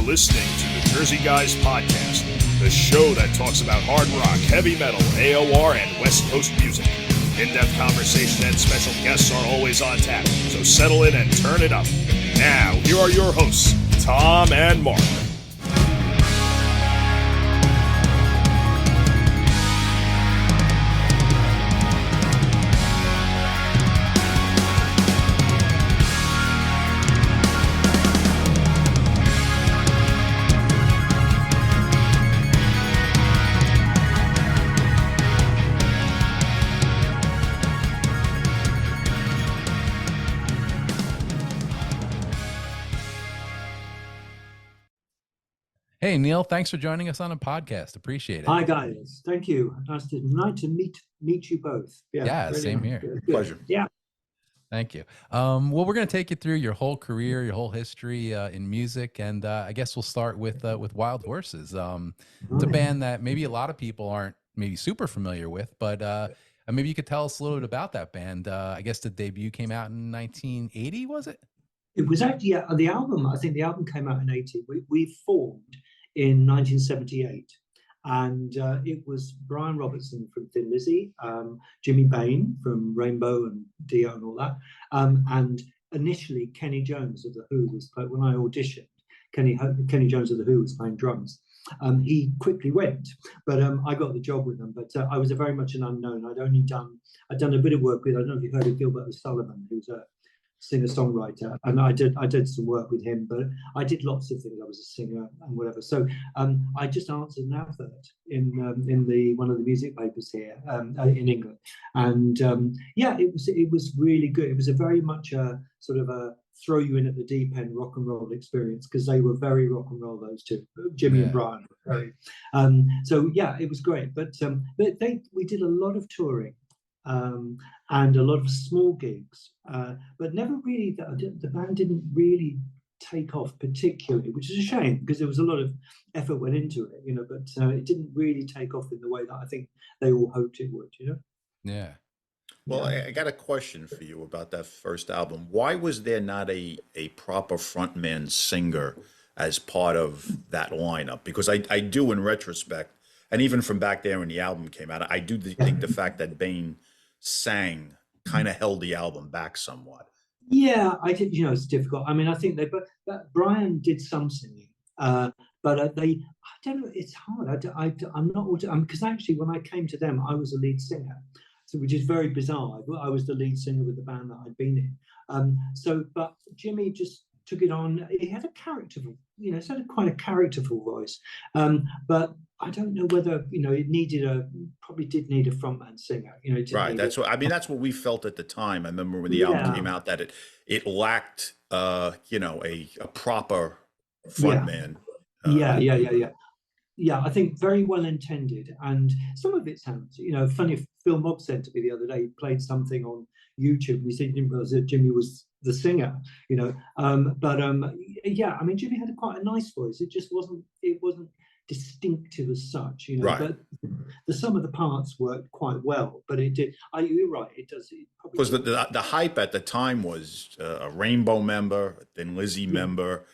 listening to the Jersey Guys Podcast, the show that talks about hard rock, heavy metal, AOR, and West Coast music. In-depth conversation and special guests are always on tap, so settle in and turn it up. Now, here are your hosts, Tom and Mark. Hey, Neil, thanks for joining us on a podcast. Appreciate it. Hi, guys. Thank you. Nice to meet you both. Yeah, really same nice. here. Good. Pleasure. Yeah. Thank you. Well, we're going to take you through your whole career, your whole history in music, and I guess we'll start with Wild Horses. It's a band that maybe a lot of people aren't maybe super familiar with, but maybe you could tell us a little bit about that band. I guess the debut came out in 1980, was it? It was actually the album. I think the album came out in 80. We formed in 1978, and it was Brian Robertson from Thin Lizzy, Jimmy Bain from Rainbow and Dio and all that, and initially Kenny Jones of The Who was when I auditioned. Kenny Jones of The Who was playing drums. He quickly went, but I got the job with them. But I was very much an unknown. I'd done a bit of work with. I don't know if you've heard of Gilbert O'Sullivan, who's a singer-songwriter, and I did some work with him, but I did lots of things. I was a singer and whatever. So I just answered an advert in one of the music papers here in England, and it was really good. It was a very much a sort of a throw you in at the deep end rock and roll experience, because they were very rock and roll, those two, Jimmy and Brian. So yeah, it was great. But we did a lot of touring. And a lot of small gigs, but never really, the band didn't really take off particularly, which is a shame, because there was a lot of effort went into it, but it didn't really take off in the way that I think they all hoped it would, Yeah. Well, I got a question for you about that first album. Why was there not a proper frontman singer as part of that lineup? Because I do, in retrospect, and even from back there when the album came out, I do think the fact that Bain sang kind of held the album back somewhat. Yeah, I did. It's difficult. I mean, I think Brian did some singing, but I don't know. It's hard. I'm not, because actually when I came to them, I was a lead singer, which is very bizarre. I was the lead singer with the band that I'd been in. But Jimmy just took it on. He had a characterful, quite a characterful voice. But I don't know whether it probably did need a frontman singer. Right. That's what we felt at the time. I remember when the album came out that it lacked a proper frontman. Yeah, I think very well intended, and some of it sounds, funny. Phil Mogg said to me the other day, he played something on YouTube, and he said he didn't realize that Jimmy was the singer, yeah, I mean, Jimmy had quite a nice voice. It just wasn't distinctive as such, Right. But some of the parts worked quite well, but it did. You're right, it does. Because the hype at the time was a Rainbow member, a Thin Lizzy member,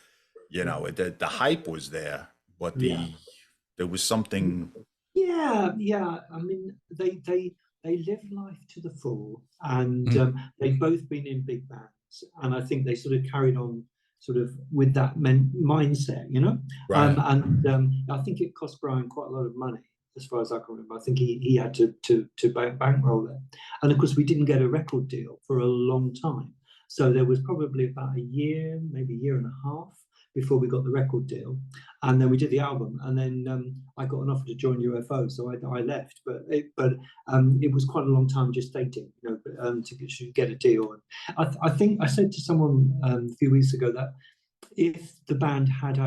the hype was there, but there was something. Yeah. I mean, they live life to the full, and they've both been in big bands, and I think they sort of carried on sort of with that mindset, Right. I think it cost Brian quite a lot of money, as far as I can remember. I think he had to bankroll it, and of course we didn't get a record deal for a long time. So there was probably about a year, maybe a year and a half, before we got the record deal, and then we did the album, and then I got an offer to join UFO, so I left. But it was quite a long time gestating, to get a deal. And I think I said to someone a few weeks ago that if the band had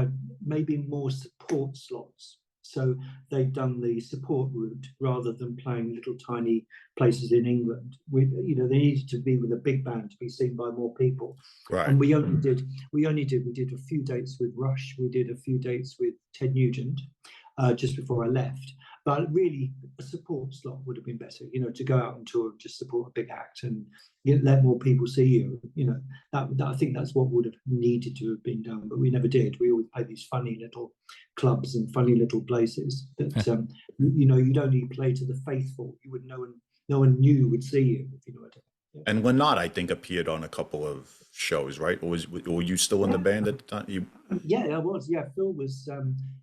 maybe more support slots, so they'd done the support route rather than playing little tiny places in England. They needed to be with a big band to be seen by more people. Right. And we did a few dates with Rush. We did a few dates with Ted Nugent. just before I left. But really, a support slot would have been better, to go out and tour, just support a big act and let more people see you. That I think that's what would have needed to have been done, but we never did. We always played these funny little clubs and funny little places that, you'd only play to the faithful. You would no one knew would see you, if you know what I mean. Yeah. And Lynott, I think, appeared on a couple of shows, right? Or were you still in the band at the time? Yeah, I was. Yeah, Phil was.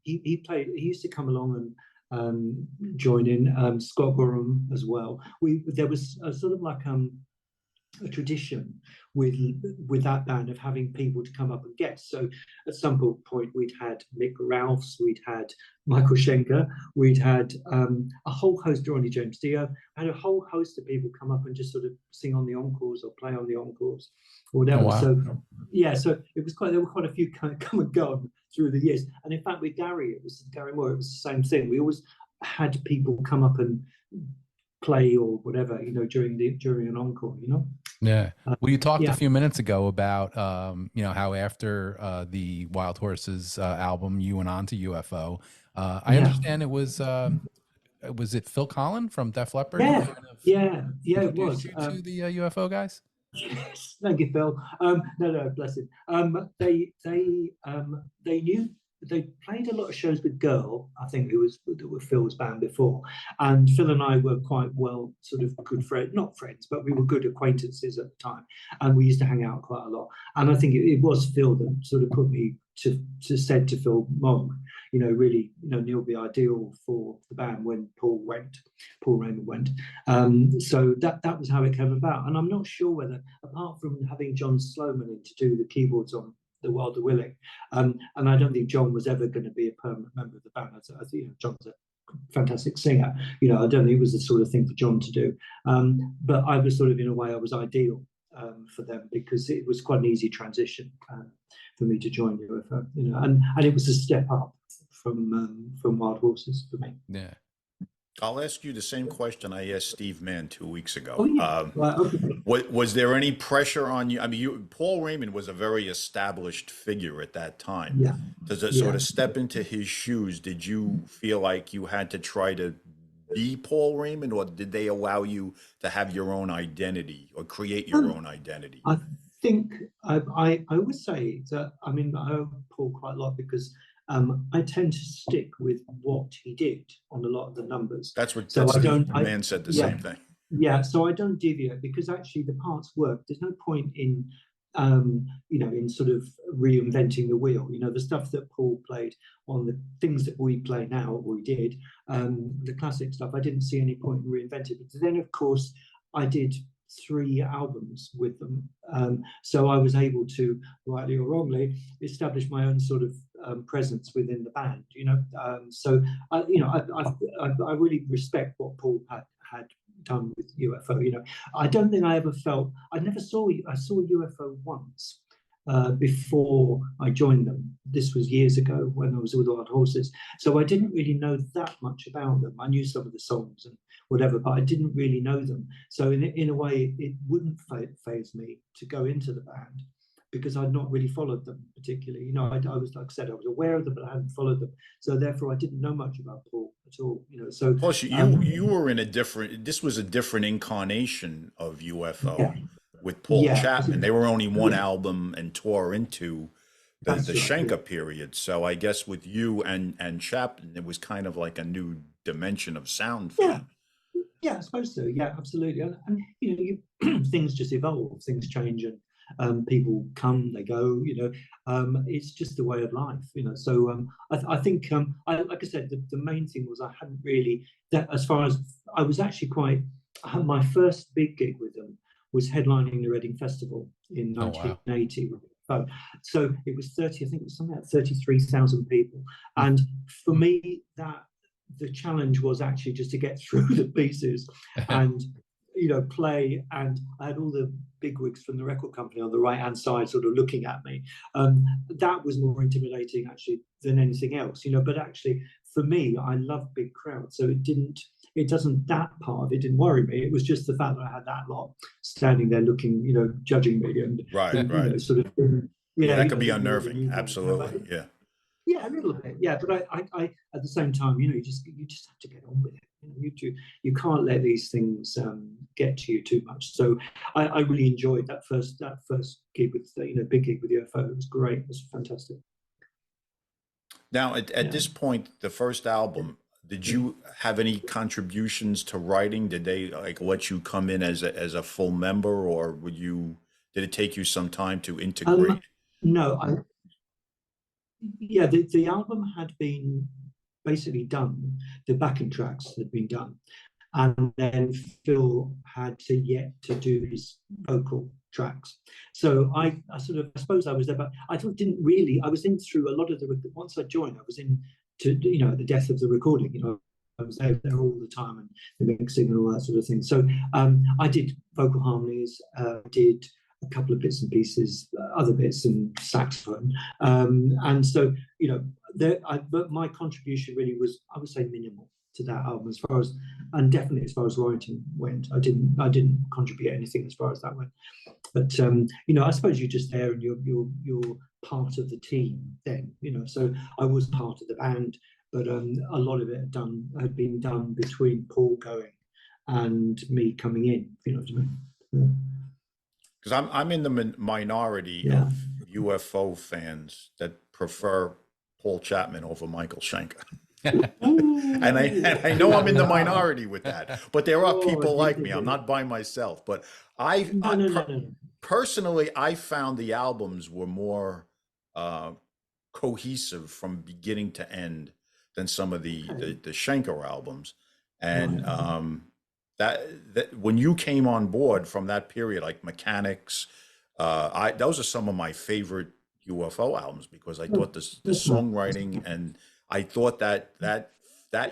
He played. He used to come along and join in. Scott Gorham as well. There was a sort of like a tradition with that band of having people to come up and guest. So at some point we'd had Mick Ralphs, we'd had Michael Schenker, we'd had a whole host, Ronnie James Dio, had a whole host of people come up and just sort of sing on the encores or play on the encores or whatever. Oh, wow. So yeah, so it was there were quite a few kind of come and gone through the years. And in fact with Gary Moore, it was the same thing. We always had people come up and play or whatever, during an encore, Yeah. Well, you talked a few minutes ago about, how after the Wild Horses album, you went on to UFO. I understand it was it Phil Collin from Def Leppard? It was. You to the UFO guys? Yes, thank you, Phil. No, bless him. They knew. They played a lot of shows with Girl, I think, who was Phil's band before, and Phil and I were quite well sort of good friends, not friends, but we were good acquaintances at the time, and we used to hang out quite a lot. And I think it was Phil that sort of put me said to Phil Monk, really, Neil be ideal for the band when Paul Raymond went. So that was how it came about, and I'm not sure whether, apart from having John Sloman in to do the keyboards on The Wilder Willing, and I don't think John was ever going to be a permanent member of the band. I think John's a fantastic singer. I don't think it was the sort of thing for John to do. But I was sort of, in a way, I was ideal for them, because it was quite an easy transition for me to join UFO. And it was a step up from Wild Horses for me. Yeah. I'll ask you the same question I asked Steve Mann 2 weeks ago. Oh, yeah. Okay. Was there any pressure on you? I mean, Paul Raymond was a very established figure at that time. Yeah. To sort of step into his shoes, did you feel like you had to try to be Paul Raymond, or did they allow you to have your own identity or create your own identity? I think I would say that, I owe Paul quite a lot, because I tend to stick with what he did on a lot of the numbers. That's what Man said the same thing. Yeah, so I don't deviate, because actually the parts work. There's no point in in sort of reinventing the wheel. The stuff that Paul played on the things that we play now, or we did, the classic stuff, I didn't see any point in reinventing. But then, of course, I did 3 albums with them, so I was able to, rightly or wrongly, establish my own sort of presence within the band. So I really respect what Paul had done with UFO. I don't think I ever felt, I saw UFO once before I joined them. This was years ago when I was with Wild Horses, so I didn't really know that much about them. I knew some of the songs and whatever, but I didn't really know them. So in a way, it wouldn't faze me to go into the band, because I'd not really followed them particularly. I was, like I said, I was aware of them, but I hadn't followed them. So therefore, I didn't know much about Paul at all. So plus you were in this was a different incarnation of UFO with Paul Chapman. They were only one album and tore into the Schenker period. So I guess with you and Chapman, it was kind of like a new dimension of sound for them. Yeah, I suppose so. Yeah, absolutely. And things just evolve, things change, and people come, they go. It's just the way of life. So I think, like I said, the main thing was I hadn't really, that as far as I was actually my first big gig with them was headlining the Reading Festival in 1980. Wow. So it was 30, I think it was something like 33,000 people, and for me the challenge was actually just to get through the pieces and play, and I had all the bigwigs from the record company on the right hand side sort of looking at me. That was more intimidating actually than anything else, but actually for me, I love big crowds, so that part of it didn't worry me. It was just the fact that I had that lot standing there looking, judging me, and right. sort of that could be unnerving. Absolutely. Yeah. Yeah, a little bit. Yeah, but I at the same time, you just have to get on with it. You can't let these things get to you too much. So I really enjoyed that first gig with big gig with UFO. It was great. It was fantastic. Now, at this point, the first album, did you have any contributions to writing? Did they like let you come in as a full member, or did it take you some time to integrate? No, yeah, the album had been basically done. The backing tracks had been done, and then Phil had yet to do his vocal tracks. So I suppose I was there, but I didn't really. I was in through a lot of the. Once I joined, I was in to at the death of the recording. I was there all the time and the mixing and all that sort of thing. So I did vocal harmonies, did a couple of bits and pieces, other bits and saxophone, and so but my contribution really was, I would say, minimal to that album as far as, and definitely as far as writing went. I didn't contribute anything as far as that went. But I suppose you're just there and you're part of the team then. So I was part of the band, but a lot of it had been done between Paul going and me coming in. If you know what I mean. Yeah. Because I'm in the minority of UFO fans that prefer Paul Chapman over Michael Schenker. and I know I'm in the minority with that, but there are people like me. I'm not by myself, but personally, I found the albums were more cohesive from beginning to end than some of the Schenker albums, and that when you came on board from that period, like Mechanics, those are some of my favorite UFO albums because I thought the songwriting, and I thought that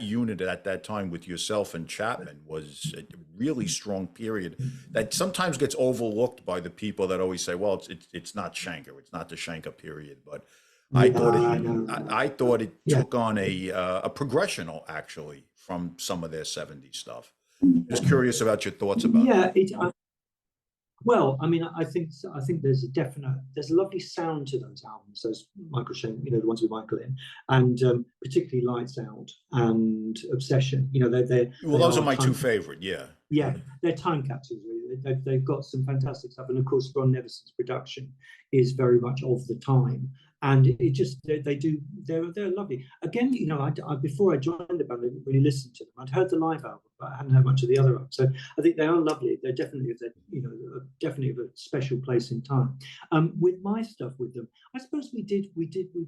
unit at that time with yourself and Chapman was a really strong period that sometimes gets overlooked by the people that always say, well, it's not Schenker, it's not the Schenker period, but I thought it took on a progression actually from some of their 70s stuff. Just curious about your thoughts about that. Well, I mean, I think there's a lovely sound to those albums, those Michael Schenker, the ones with Michael in, and particularly Lights Out and Obsession. Those are my two favorite. Yeah, they're time capsules. Really, they've got some fantastic stuff, and of course, Ron Nevison's production is very much of the time. And it just they're lovely. Again, I before I joined the band, I didn't really listen to them. I'd heard the live album, but I hadn't heard much of the other albums. So I think they are lovely. They're definitely definitely of a special place in time. With my stuff with them, I suppose we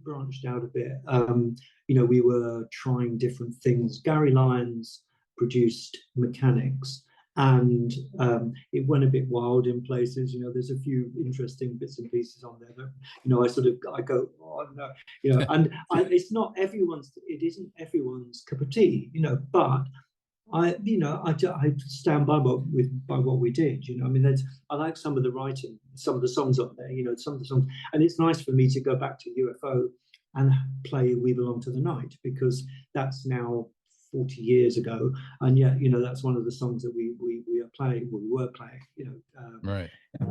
branched out a bit. We were trying different things. Gary Lyons produced Mechanics. And it went a bit wild in places. There's a few interesting bits and pieces on there that, I go, oh no, and it's not everyone's. It isn't everyone's cup of tea, But I stand by what we did. I mean, I like some of the writing, some of the songs on there. Some of the songs, and it's nice for me to go back to UFO and play "We Belong to the Night" because that's now 40 years ago, and yet that's one of the songs that we were playing right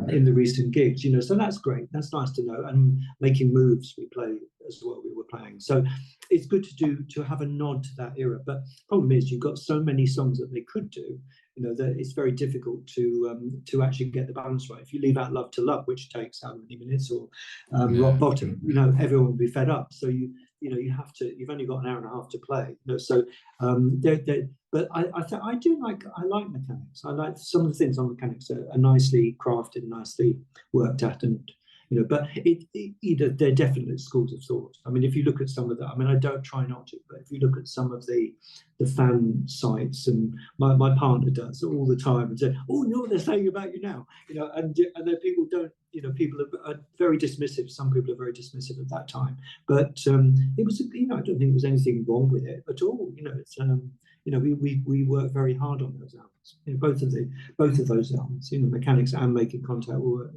in the recent gigs, so that's great. That's nice to know. And Making Moves we play as well, we were playing, so it's good to have a nod to that era. But problem is you've got so many songs that they could do, that it's very difficult to actually get the balance right. If you leave out Love to Love, which takes how many minutes, or Rock Bottom, everyone will be fed up. So you've only got an hour and a half to play. So but I like Mechanics. I like some of the things on Mechanics are nicely crafted, nicely worked at, and but they're definitely schools of thought. I mean, if you look at some of that, I mean, I don't try not to, but if you look at some of the fan sites, and my partner does all the time, and say, oh, you know what they're saying about you now, and then people don't, people are very dismissive. Some people are very dismissive at that time, but it was, I don't think there was anything wrong with it at all. It's we worked very hard on those albums. Both of those albums, Mechanics and Making Contact, were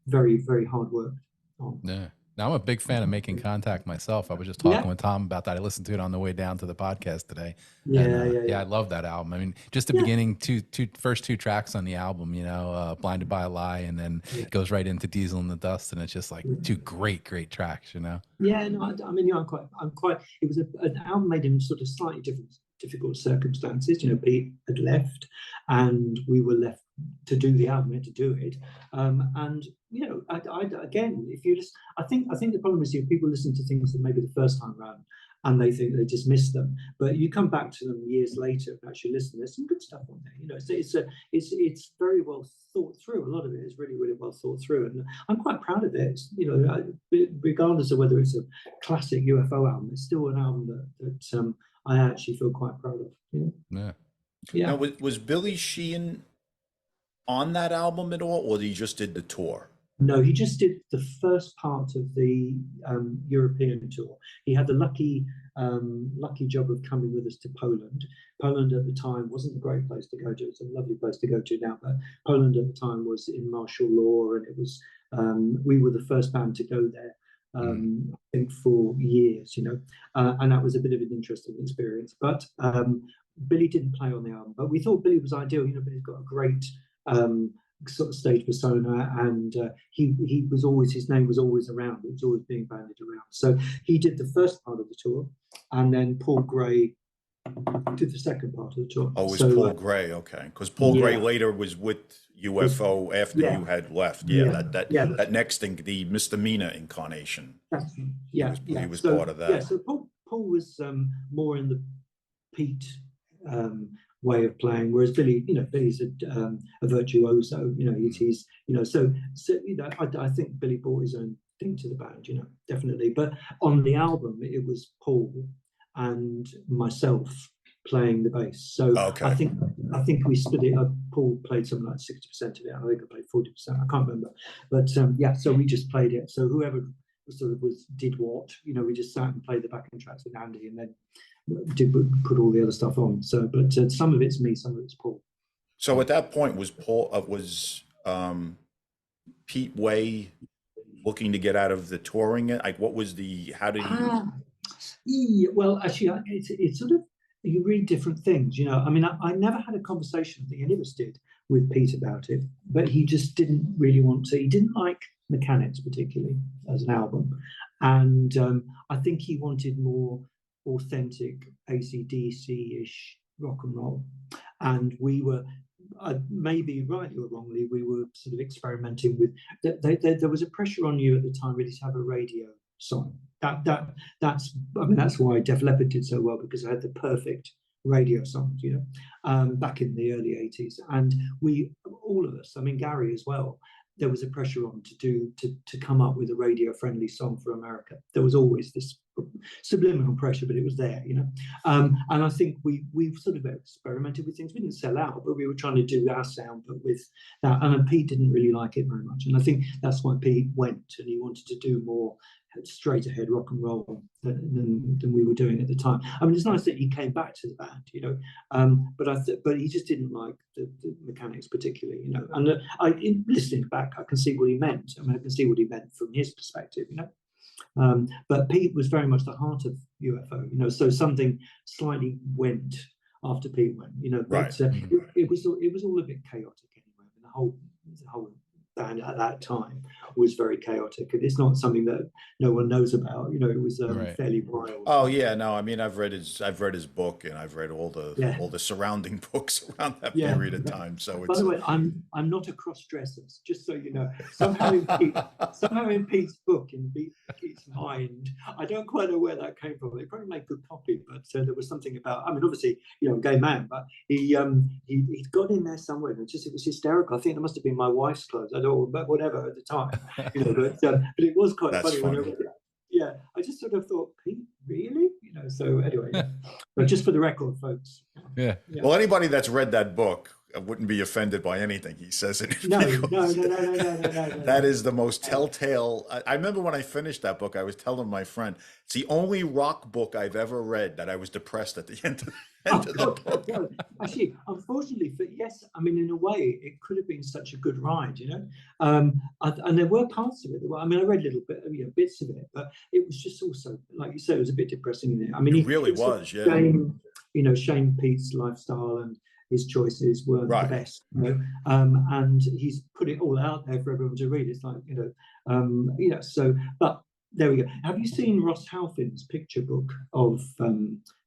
very, very hard work on. Yeah. Now, I'm a big fan of Making Contact myself. I was just talking with Tom about that. I listened to it on the way down to the podcast today. Yeah, I love that album. I mean, just the beginning first two tracks on the album, you know, Blinded by a Lie, and then it goes right into Diesel in the Dust, and it's just like two great tracks, you know? Yeah, no, I mean, I'm quite, it was an album made in sort of slightly difficult circumstances. You know, Pete had left and we were left to do the album, we had to do it. And, you know, again, if you listen, I think the problem is people listen to things that maybe the first time around and they think they just missed them. But you come back to them years later and actually listen, there's some good stuff on there. You know, it's very well thought through. A lot of it is really, really well thought through. And I'm quite proud of it. You know, regardless of whether it's a classic UFO album, it's still an album that I actually feel quite proud of. You know? Yeah. Now, was Billy Sheehan on that album at all, or he just did the tour? No, he just did the first part of the European tour. He had the lucky job of coming with us to Poland. Poland at the time wasn't a great place to go to. It's a lovely place to go to now, but Poland at the time was in martial law, and it was we were the first band to go there. I think for years, you know, and that was a bit of an interesting experience. But Billy didn't play on the album, but we thought Billy was ideal. You know, Billy's got a great sort of stage persona, and he was always, his name was always around. It was always being bandied around. So he did the first part of the tour, and then Paul Gray did the second part of the tour. Oh, it was Paul Gray, okay, because Paul Gray later was with UFO after you had left. That next thing, the Misdemeanor incarnation. He was part of that. Yeah, so Paul was more in the Pete way of playing, whereas Billy, you know, Billy's a virtuoso. You know, he's you know, so you know, I think Billy brought his own thing to the band, you know, definitely. But on the album, it was Paul and myself playing the bass. So I think we split it up. Paul played something like 60% of it. I think I played 40%. I can't remember. But so we just played it. So whoever sort of did what, you know, we just sat and played the backing tracks with Andy, and then put all the other stuff on. So, but some of it's me, some of it's Paul. So at that point, was Pete Way looking to get out of the touring? Like, what was how did he? Well, actually, it's sort of, you read different things, you know. I mean, I never had a conversation, I think any of us did, with Pete about it, but he just didn't really want to. He didn't like Mechanics particularly as an album, and I think he wanted more authentic AC/DC-ish rock and roll, and we were maybe rightly or wrongly, we were sort of experimenting with there was a pressure on you at the time really to have a radio song. That's why Def Leppard did so well, because I had the perfect radio songs, you know, back in the early 80s, and we, all of us, I mean Gary as well, there was a pressure on to come up with a radio friendly song for America. There was always this subliminal pressure, but it was there, you know. And I think we sort of experimented with things. We didn't sell out, but we were trying to do our sound, but with that. And Pete didn't really like it very much. And I think that's why Pete went, and he wanted to do more straight ahead rock and roll than we were doing at the time. I mean, it's nice that he came back to the band, you know, but he just didn't like the Mechanics particularly, you know. And listening back, I can see what he meant. I mean, I can see what he meant from his perspective, you know. But Pete was very much the heart of UFO, you know. So something slightly went after Pete went, you know. But it was all a bit chaotic anyway. I mean, the whole band at that time was very chaotic, and it's not something that no one knows about, you know. It was fairly wild. Oh yeah, no, I mean, I've read his book, and I've read all the surrounding books around that period of time. So it's, by the way, I'm not a cross-dresser, just so you know. Somehow in Pete's book, in Pete's mind, I don't quite know where that came from. They probably made good copy, but there was something about, I mean, obviously, you know, gay man, but he got in there somewhere, and it was hysterical. I think it must have been my wife's clothes, I don't know, but whatever at the time, you know. But it was quite funny. When I read it. I just sort of thought, Pete, really, you know. So anyway, but just for the record, folks. Yeah. Well, anybody that's read that book, wouldn't be offended by anything he says in it. No, because no. that is the most telltale. I remember when I finished that book, I was telling my friend, it's the only rock book I've ever read that I was depressed at the end of the book. No, actually, unfortunately, yes, I mean, in a way, it could have been such a good ride, you know. And there were parts of it. I mean, I read little bits of it, but it was just also, like you said, it was a bit depressing in it. I mean, It really was, yeah. Shane Pete's lifestyle and his choices weren't Right. the best, you know. And he's put it all out there for everyone to read. It's like, so, but there we go. Have you seen Ross Halfin's picture book of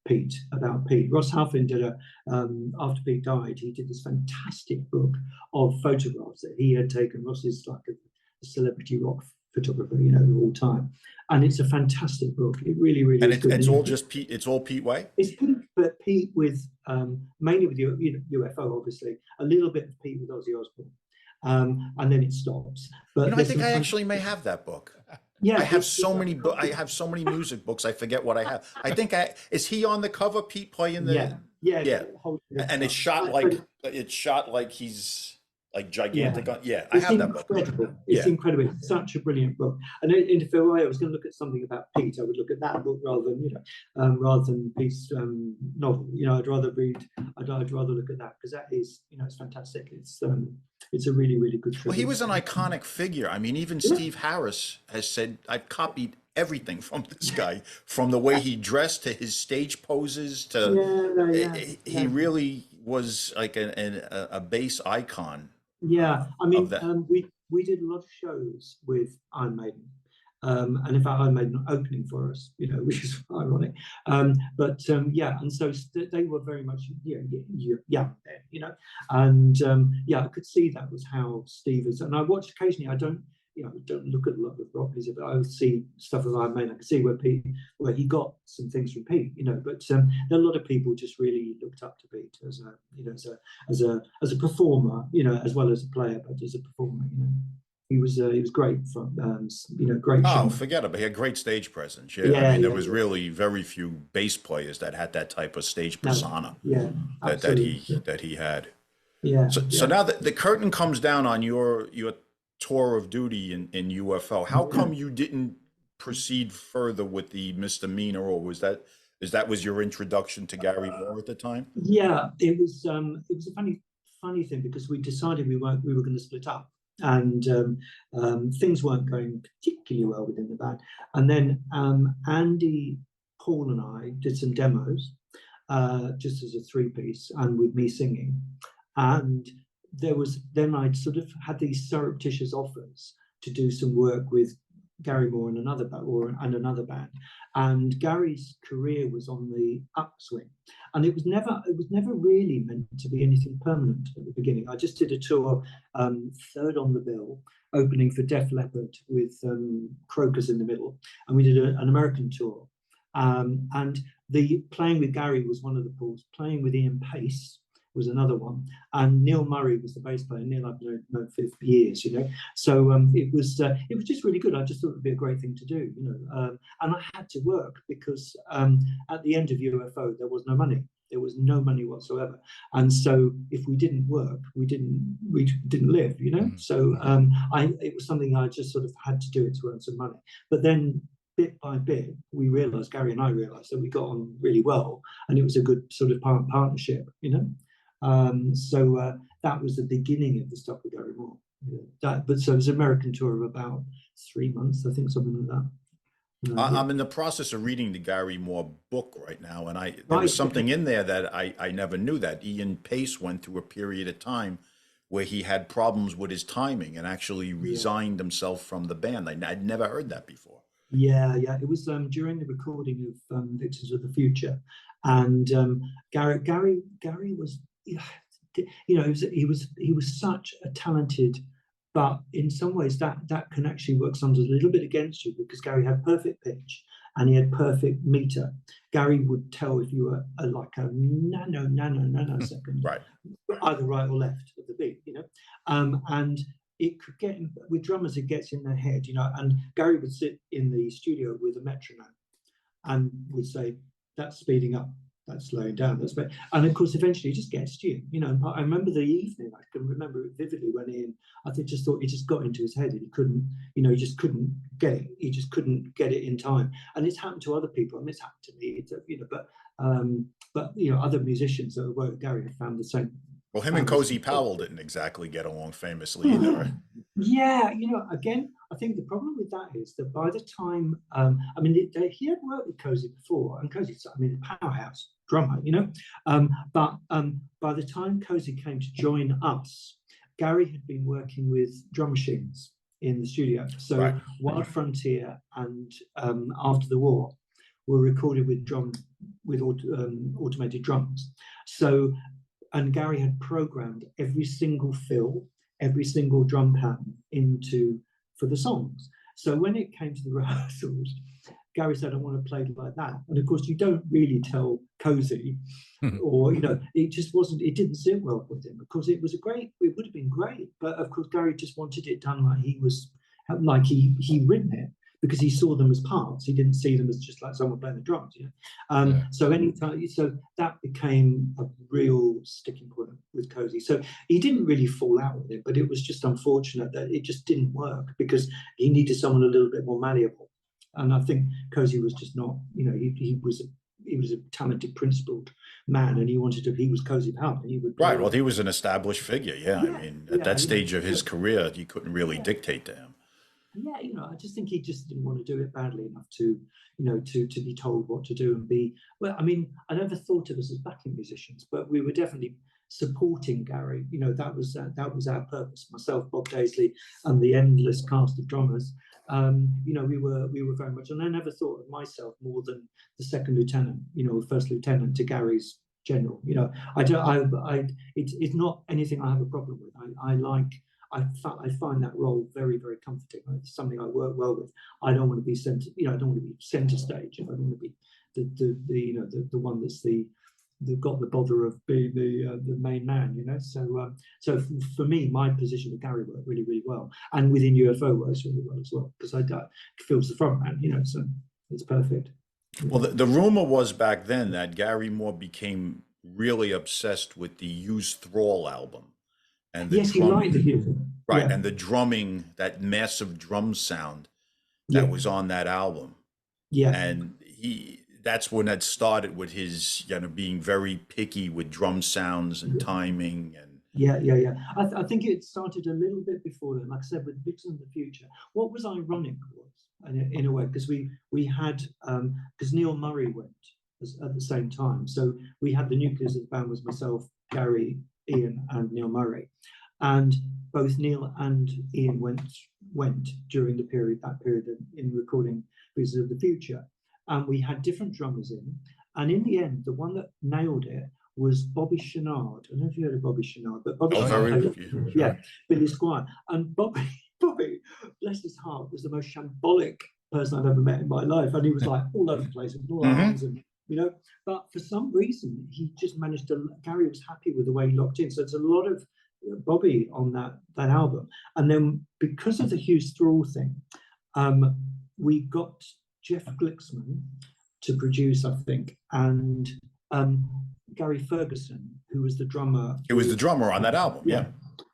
Pete, about Pete? Ross Halfin did after Pete died, he did this fantastic book of photographs that he had taken. Ross is like a celebrity rock photographer, you know, of all time. And it's a fantastic book. It really, really And is good. it's all just Pete. It's all Pete Way. It's Pete, but Pete with mainly with UFO, obviously, a little bit of Pete with Ozzy Osbourne, and then it stops. But I think I actually may have that book. Yeah, I have so many I have so many music books. I forget what I have. I think is he on the cover? Pete playing the yeah. And it's shot like he's like gigantic. I have that book. It's incredible. It's such a brilliant book. And if I was going to look at something about Pete, I would look at that book rather than Pete's novel. You know, I'd rather look at that, because that is, you know, it's fantastic. It's a really, really good tribute. Well, he was an iconic figure. I mean, even Steve Harris has said, I've copied everything from this guy, from the way he dressed to his stage poses to he really was like a bass icon. Yeah, I mean, we did a lot of shows with Iron Maiden, and in fact, Iron Maiden opening for us, you know, which is ironic. And so they were very much young then, you know, and I could see that was how Steve is. And I watched occasionally. I don't look at a lot of rock music, but I would see stuff of Iron Maiden. I could see where he got some things from Pete, you know. But there are a lot of people just really looked up to Pete as a performer, you know, as well as a player, but as a performer, you know. He was great from great. Oh, forget it. He had great stage presence. I mean, there was really very few bass players that had that type of stage persona. That he had. Yeah. So now the curtain comes down on your tour of duty in UFO. How come you didn't proceed further with the misdemeanor, or was that your introduction to Gary Moore at the time? Yeah, it was a funny thing, because we decided we were going to split up, and things weren't going particularly well within the band. And then Andy, Paul, and I did some demos, just as a 3-piece, and with me singing. And then I'd sort of had these surreptitious offers to do some work with Gary Moore and another band, and Gary's career was on the upswing, and it was never really meant to be anything permanent at the beginning. I just did a tour, third on the bill, opening for Def Leppard with Crocus in the middle, and we did an American tour, and the playing with Gary was one of the pulls. Playing with Ian Pace was another one, and Neil Murray was the bass player. Neil I've known for years, you know. So it was just really good. I just thought it would be a great thing to do, you know. And I had to work, because at the end of UFO there was no money. There was no money whatsoever, and so if we didn't work, we didn't live, you know. So it was something I just sort of had to do it to earn some money. But then, bit by bit, Gary and I realised that we got on really well, and it was a good sort of partnership, you know. So that was the beginning of the stuff with Gary Moore. So it was an American tour of about 3 months, I think, something like that. I'm in the process of reading the Gary Moore book right now, and there was something in there that I never knew, that Ian Pace went through a period of time where he had problems with his timing and actually resigned himself from the band. I'd never heard that before. Yeah. It was during the recording of Victims of the Future, and Gary was, you know, he was such a talented, but in some ways that can actually work sometimes a little bit against you, because Gary had perfect pitch and he had perfect meter. Gary would tell if you were like a nanosecond, right, either right or left of the beat, you know, and it could get with drummers, it gets in their head, you know. And Gary would sit in the studio with a metronome and would say, "That's speeding up. that's slowing down. That's great. And of course, eventually it just gets to you. You know, I remember the evening. I can remember it vividly when I just thought it just got into his head, and he couldn't. You know, he just couldn't get it. He just couldn't get it in time. And it's happened to other people. I mean, it's happened to me. It's, you know, but you know, other musicians that work with Gary have found the same. Well, him and Cozy Powell didn't exactly get along famously either. Yeah, you know, again, I think the problem with that is that by the time, I mean, he had worked with Cozy before, and Cozy's, I mean, a powerhouse drummer, you know, but by the time Cozy came to join us, Gary had been working with drum machines in the studio. So Right. Wild Frontier and After the War were recorded with automated drums. So, and Gary had programmed every single fill, every single drum pattern for the songs. So when it came to the rehearsals, Gary said, I want to play it like that. And of course, you don't really tell Cozy, or, you know, it didn't sit well with him, because it would have been great. But of course, Gary just wanted it done like he'd written it, because he saw them as parts. He didn't see them as just like someone playing the drums, you know. So that became a real sticking point with Cozy. So he didn't really fall out with it, but it was just unfortunate that it just didn't work, because he needed someone a little bit more malleable. And I think Cozy was just not, you know, he was a talented, principled man, and he was Cozy Powell, and he would Right. Well, he was an established figure. Yeah. I mean, at that stage of his career, you couldn't really dictate to him. Yeah, you know, I just think he just didn't want to do it badly enough to, you know, to be told what to do and be. Well, I mean, I never thought of us as backing musicians, but we were definitely supporting Gary. You know, that was our purpose. Myself, Bob Daisley, and the endless cast of drummers. You know, we were very much, and I never thought of myself more than the second lieutenant, you know, first lieutenant to Gary's general. You know, it's not anything I have a problem with. I find that role very, very comforting. It's something I work well with. I don't want to be center, you know, I don't want to be center stage. I don't want to be the one that's got the bother of being the main man, you know. So for me, my position with Gary worked really, really well, and within UFO works really well as well, because I feels the front man, you know. So it's perfect. Well, the rumor was back then that Gary Moore became really obsessed with the Use Thrall album. And yes, he liked it. Right, Yeah. and the drumming, that massive drum sound that was on that album. Yeah. And that's when it started with his, you know, being very picky with drum sounds and timing. And yeah. I think it started a little bit before then. Like I said, with Vixen of the Future, what was ironic was, in a way, because we had, because Neil Murray went at the same time. So we had the nucleus of the band was myself, Gary, Ian, and Neil Murray, and both Neil and Ian went during that period in recording Vixen of the Future, and we had different drummers in, and in the end, the one that nailed it was Bobby Chenard. I don't know if you heard of Bobby Chenard, but Bobby Chenard, Billy Squire, and Bobby, bless his heart, was the most shambolic person I've ever met in my life, and he was like all over the place with all arms and. You know, but for some reason he just managed to. Gary was happy with the way he locked in. So it's a lot of Bobby on that album. And then because of the Hughes Thrall thing, we got Jeff Glixman to produce, I think, and Gary Ferguson, who was the drummer. He was the drummer on that album. Yeah.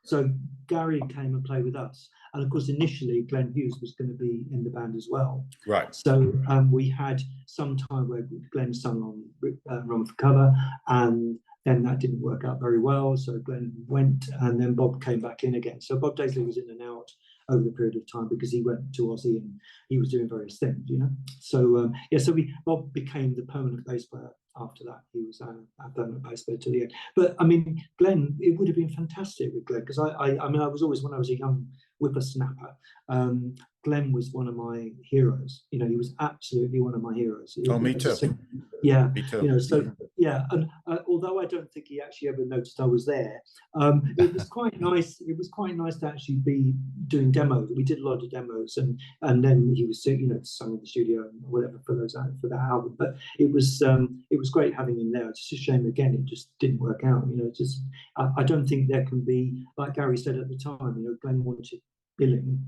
So Gary came and played with us. And of course, initially, Glenn Hughes was going to be in the band as well. Right. So we had some time where Glenn sung on Run for Cover, and then that didn't work out very well. So Glenn went, and then Bob came back in again. So Bob Daisley was in and out over the period of time because he went to Aussie and he was doing various things, you know. So Bob became the permanent bass player after that. He was our permanent bass player to the end. But I mean, Glenn, it would have been fantastic with Glenn, because I mean, I was always, when I was a young whippersnapper, Glenn was one of my heroes. You know, he was absolutely one of my heroes. Oh, me too. Yeah, me too. You know, so yeah, and although I don't think he actually ever noticed I was there, it was quite nice. It was quite nice to actually be doing demos. We did a lot of demos, and then he was, you know, sung in the studio and whatever for that album. But it was great having him there. It's just a shame again it just didn't work out. You know, just I don't think there can be, like Gary said at the time. You know, Glenn wanted billing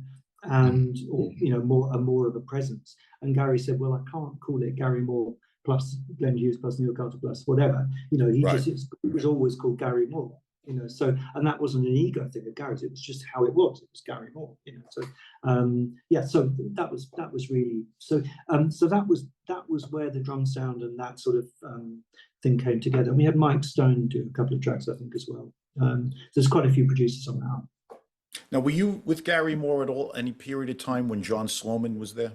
and, or, you know, more of a presence, and Gary said, well, I can't call it Gary Moore plus Glenn Hughes plus Neil Carter plus whatever. You know, he Right. just it was always called Gary Moore. You know, so, and that wasn't an ego thing of Gary's, it was just how it was. It was Gary Moore, you know. So yeah, so that was really so that was where the drum sound and that sort of thing came together. And we had Mike Stone do a couple of tracks, I think, as well. There's quite a few producers on that. Now, were you with Gary Moore at all any period of time when John Sloman was there?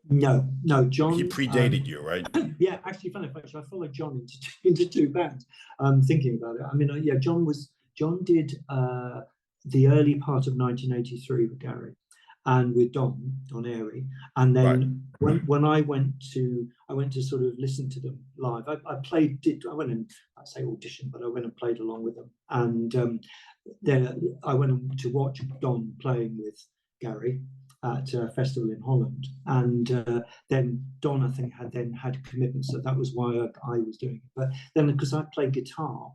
No, John. He predated you, right? Yeah, actually, funny enough, I followed John into two bands. Thinking about it, I mean, yeah, John did the early part of 1983 with Gary, and with Don Airy, and then when I went to sort of listen to them live. I went and I say audition, but I went and played along with them, and then I went to watch Don playing with Gary at a festival in Holland, and then Don, I think, had commitments, so that was why I was doing it. But then, because I play guitar,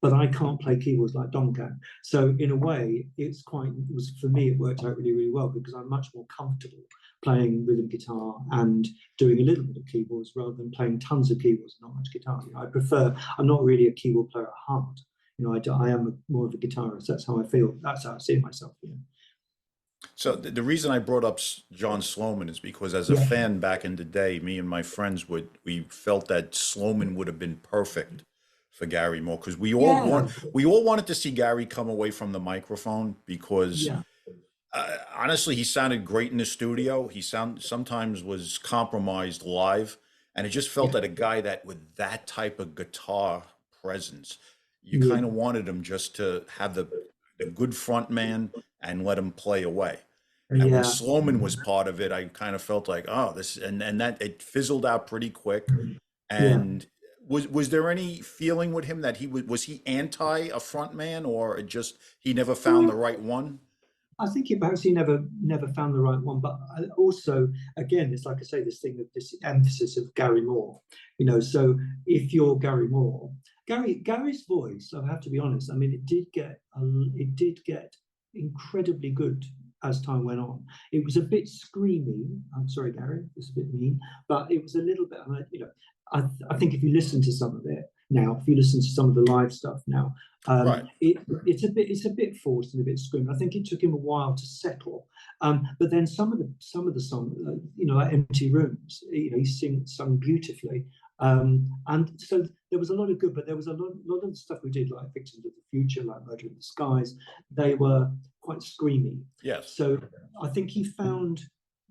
but I can't play keyboards like Don can, so in a way, for me, it worked out really, really well, because I'm much more comfortable playing rhythm guitar and doing a little bit of keyboards rather than playing tons of keyboards and not much guitar. You know, I'm not really a keyboard player at heart. You know, I am more of a guitarist. That's how I feel. That's how I see myself. You know. So the reason I brought up John Sloman is because as a fan back in the day, me and my friends we felt that Sloman would have been perfect for Gary Moore, because we all wanted to see Gary come away from the microphone, because honestly, he sounded great in the studio. He sometimes was compromised live, and it just felt that a guy that with that type of guitar presence, you kind of wanted him just to have the good front man and let him play away. And when Sloman was part of it, I kind of felt like, oh, this, and that it fizzled out pretty quick. And was there any feeling with him that was he anti a front man, or just he never found the right one? I think perhaps he never found the right one, but also, again, it's like I say, this emphasis of Gary Moore, you know. So if you're Gary Moore, Gary's voice, I have to be honest, I mean, it did get incredibly good as time went on. It was a bit screamy. I'm sorry, Gary, it's a bit mean, but it was a little bit, you know, I think if you listen to some of it now, if you listen to some of the live stuff now, it's a bit forced and a bit screaming. I think it took him a while to settle, but then some of the songs, you know, like Empty Rooms, you know, he sung beautifully, and so there was a lot of good, but there was a lot of the stuff we did, like Victims of the Future, like Murder in the Skies, they were quite screamy. Yes. So I think he found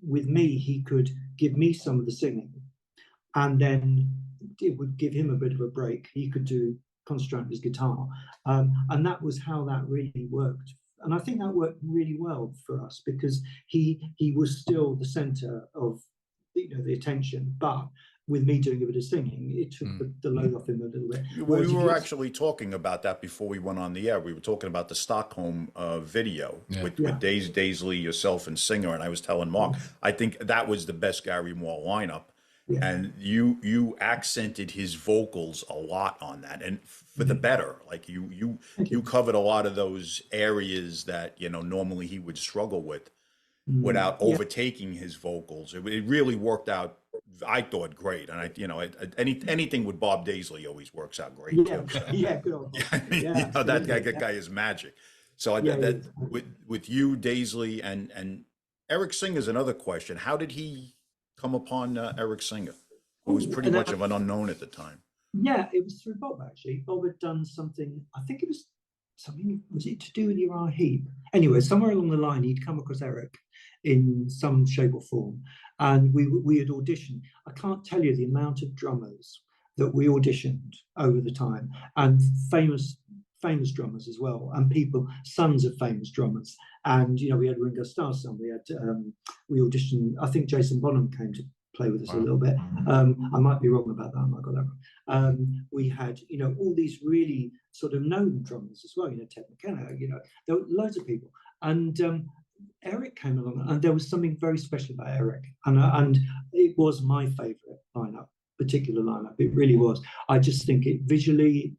with me, he could give me some of the singing, and then it would give him a bit of a break. He could concentrate on his guitar, and that was how that really worked. And I think that worked really well for us, because he was still the center of, you know, the attention, but with me doing a bit of singing, it took the load off him a little bit. We were actually talking about that before we went on the air. We were talking about the Stockholm video with Daisley, yourself, and Singer, and I was telling Mark, I think that was the best Gary Moore lineup. And you accented his vocals a lot on that, and for the better. Like you covered a lot of those areas that, you know, normally he would struggle with without overtaking his vocals. It really worked out, I thought, great. And anything with Bob Daisley always works out great too. So. Good old Bob. You know, that guy is magic. So with you, Daisley, and Eric Singer's another question. How did he come upon Eric Singer, who was pretty much of an unknown at the time? Yeah, it was through Bob, actually. Bob had done something, I think it was something, was it to do with Uriah Heep? Anyway, somewhere along the line, he'd come across Eric in some shape or form, and we had auditioned. I can't tell you the amount of drummers that we auditioned over the time, and famous drummers as well, and sons of famous drummers. And, you know, we had Ringo Starr's son, we auditioned, I think Jason Bonham came to play with us a little bit. I might be wrong about that, I might got that wrong. We had, you know, all these really sort of known drummers as well, you know, Ted McKenna, you know, there were loads of people. And Eric came along, and there was something very special about Eric. And it was my favorite particular lineup. It really was. I just think it visually,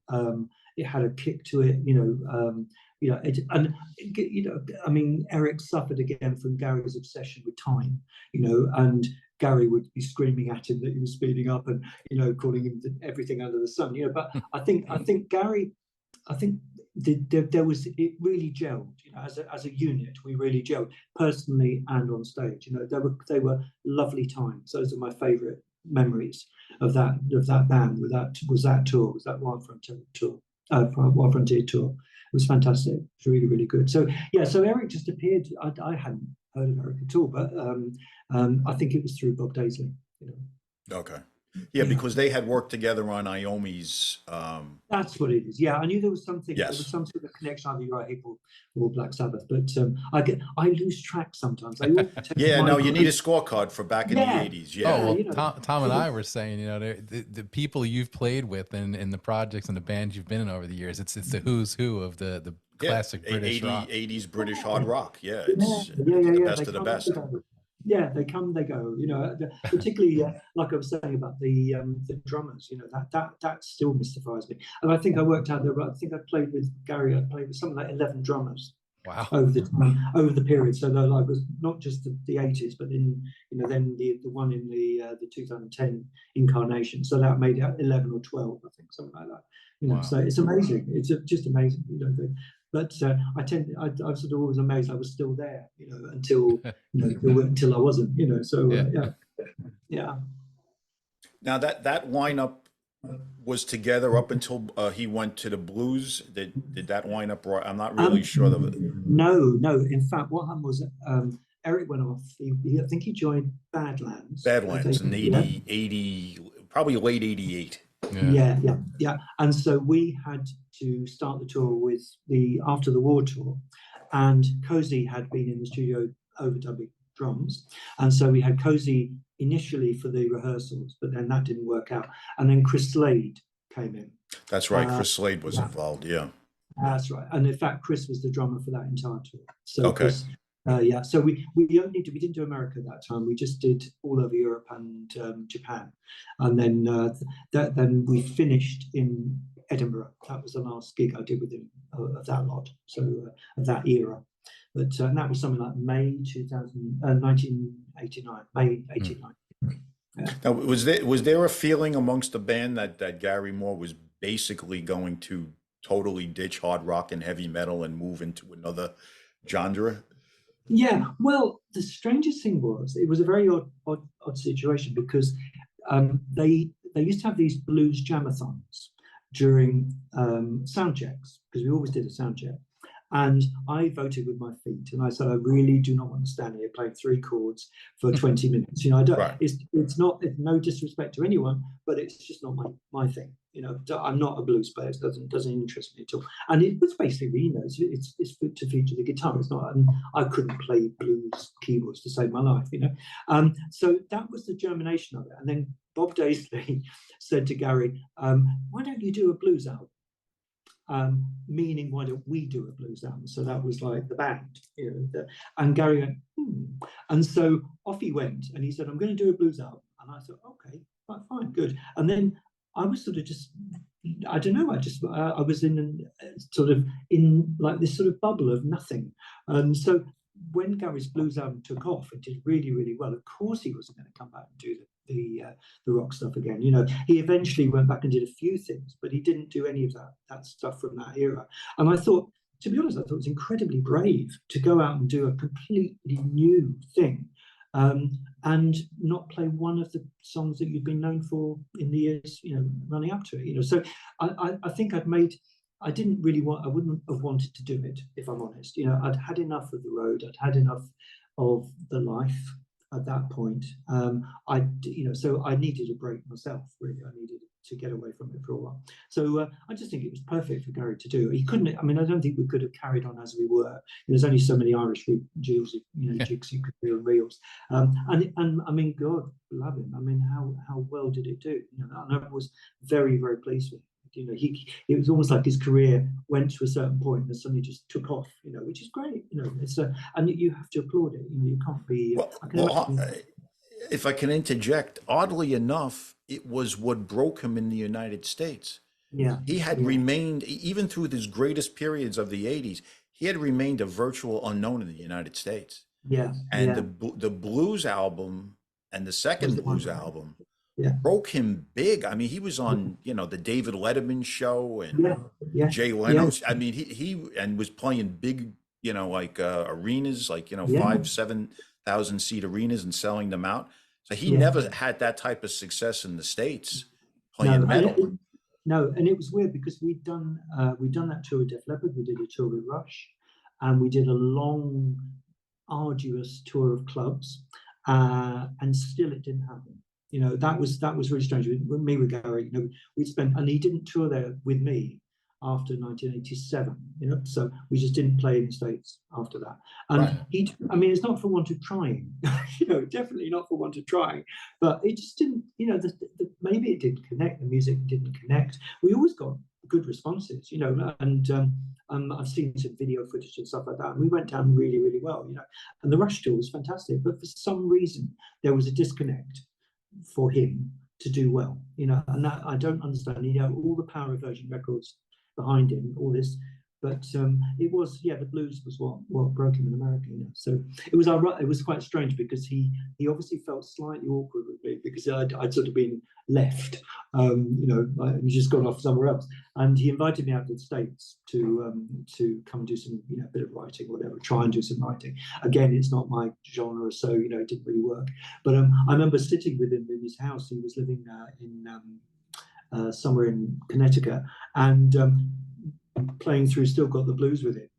it had a kick to it, you know, I mean, Eric suffered again from Gary's obsession with time, you know, and Gary would be screaming at him that he was speeding up and, calling him everything under the sun. But I think Gary, it really gelled, as a unit. We really gelled personally and on stage. They were lovely times. Those are my favourite memories of that band. Was that tour, was that Wild Frontier tour. It was fantastic. It was really, really good. So Eric just appeared. I hadn't heard of Eric at all, but I think it was through Bob Daisley. Okay. Yeah, because they had worked together on Iommi's. That's what it is. Yeah, I knew there was something. Yes. There was some sort of connection, either Uriah Heep or Black Sabbath. But I lose track sometimes. Yeah, no, you need a scorecard for back in the '80s. Yeah. Oh well, Tom and I were saying, the people you've played with and the projects and the bands you've been in over the years, it's the who's who of the classic British rock. 80s British hard rock. Yeah, it's the best of the best. Yeah, they come, they go. Particularly like I was saying about the drummers. That still mystifies me. And I think I worked out there. I think I played with Gary. I played with something like 11 drummers. Wow. Over the period. So that was not just the 80s, but then the one in the 2010 incarnation. So that made it 11 or 12, I think, something like that. Wow. So it's amazing. It's just amazing. But I was sort of always amazed I was still there, until until I wasn't, So yeah. Now that lineup was together up until he went to the blues. Did that lineup? I'm not really sure of it. No. In fact, what happened was Eric went off. I think he joined Badlands. In 80, probably late 88. Yeah. And so we had to start the tour with the After the War tour, and Cozy had been in the studio overdubbing drums, and so we had Cozy initially for the rehearsals, but then that didn't work out, and then Chris Slade came in. That's right, Chris Slade was involved. Yeah, that's right. And in fact, Chris was the drummer for that entire tour. So okay. Chris, so we didn't do America that time. We just did all over Europe and Japan, and then we finished in Edinburgh. That was the last gig I did with him of that lot. So of that era, but that was something like May 1989. May 89. Yeah. Now, was there a feeling amongst the band that Gary Moore was basically going to totally ditch hard rock and heavy metal and move into another genre? Yeah, well, the strangest thing was it was a very odd situation, because they used to have these blues jamathons during sound checks, because we always did a sound check. And I voted with my feet, and I said, I really do not want to stand here playing 3 chords for 20 minutes. I don't. Right. It's no disrespect to anyone, but it's just not my thing. I'm not a blues player. It doesn't interest me at all. And it was basically, it's to feature the guitar. It's not. I couldn't play blues keyboards to save my life. So that was the germination of it. And then Bob Daisley said to Gary, "Why don't you do a blues album?" Meaning, why don't we do a blues album? So that was like the band, and Gary went, and so off he went, and he said, I'm going to do a blues album. And I thought, okay, fine, good. And then I was sort of just, I don't know, I was in like this sort of bubble of nothing. And so when Gary's blues album took off, it did really, really well. Of course, he wasn't going to come back and do the rock stuff again. He eventually went back and did a few things, but he didn't do any of that stuff from that era. And I thought, to be honest, it was incredibly brave to go out and do a completely new thing, and not play one of the songs that you've been known for in the years, running up to it. So I think I wouldn't have wanted to do it, if I'm honest. I'd had enough of the road. I'd had enough of the life at that point. So I needed a break myself, really. I needed to get away from it for a while. So I just think it was perfect for Gary to do. He couldn't, I don't think we could have carried on as we were. There's only so many Irish jigs you could do and reels. And God love him. How well did it do? And I was very, very pleased with it. It was almost like his career went to a certain point and suddenly just took off, which is great. It's and you have to applaud it. You can't be. If I can interject, oddly enough, it was what broke him in the United States. Yeah, he had remained, even through his greatest periods of the '80s, he had remained a virtual unknown in the United States. Yeah, and the blues album and the Was second the one. blues album Yeah, broke him big. I mean, he was on, you know, the David Letterman show and yeah, yeah, Jay yeah, Leno's. I mean, he and was playing big, you know, like arenas, like, you know, yeah. 7,000 seat arenas and selling them out. So he Yeah. never had that type of success in the States No, playing and metal. no, and it was weird because we'd done that tour with Def Leppard, we did a tour with Rush, and we did a long, arduous tour of clubs, and still it didn't happen. You know, that was really strange. With me, with Gary, you know, we'd spent, and he didn't tour there with me after 1987. You know, so we just didn't play in the States after that. And Right. I mean, it's not for want of trying, you know, definitely not for want of trying, but it just didn't, you know, maybe it didn't connect, the music didn't connect. We always got good responses, you know, and I've seen some video footage and stuff like that, and we went down really, really well, you know, and the Rush tour was fantastic, but for some reason there was a disconnect for him to do well, you know, and that I don't understand. You know, all the power of Virgin Records behind him, all this, but it was, yeah, the blues was what broke him in America, you know. So it was quite strange because he obviously felt slightly awkward with me because I'd sort of been left, you know, and just gone off somewhere else, and he invited me out to the States to come and do some, you know, bit of writing, whatever, try and do some writing. Again, it's not my genre, so, you know, it didn't really work. But I remember sitting with him in his house. He was living in somewhere in Connecticut, and playing through Still Got the Blues with it,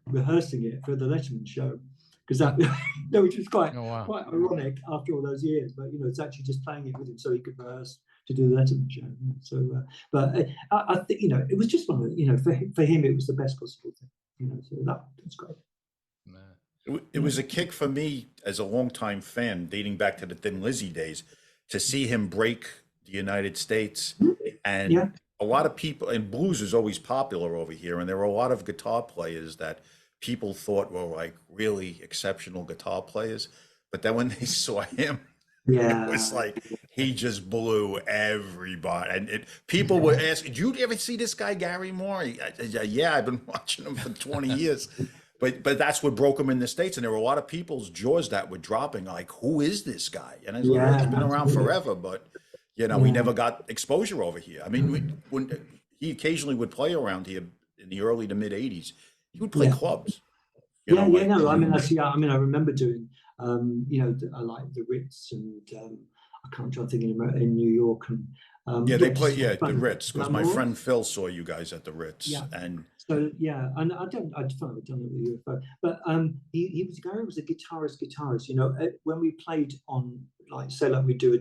rehearsing it for the Letterman show, because that, no, which was quite ironic after all those years. But, you know, it's actually just playing it with him so he could rehearse to do the Letterman show. So, but I think, you know, it was just one of the, you know, for him it was the best possible thing, you know. So that's great. It was a kick for me as a longtime fan, dating back to the Thin Lizzy days, to see him break the United States. And Yeah. a lot of people, and blues is always popular over here, and there were a lot of guitar players that people thought were like really exceptional guitar players. But then when they saw him, Yeah, it was like he just blew everybody. And people would ask, "Did you ever see this guy Gary Moore?" Yeah, I've been watching him for 20 years. But that's what broke him in the States, and there were a lot of people's jaws that were dropping. Like, who is this guy? And I was like, he's been around forever, but you know, we never got exposure over here. I mean, when he occasionally would play around here in the early to mid '80s, he would play clubs. No, I mean, I remember doing, you know, like the Ritz, and I can't try thinking in New York, and they play the Ritz, because my friend Phil saw you guys at the Ritz, and so and I've done it with UFO, but Gary was a guitarist, you know. When we played on, like, say, like we did a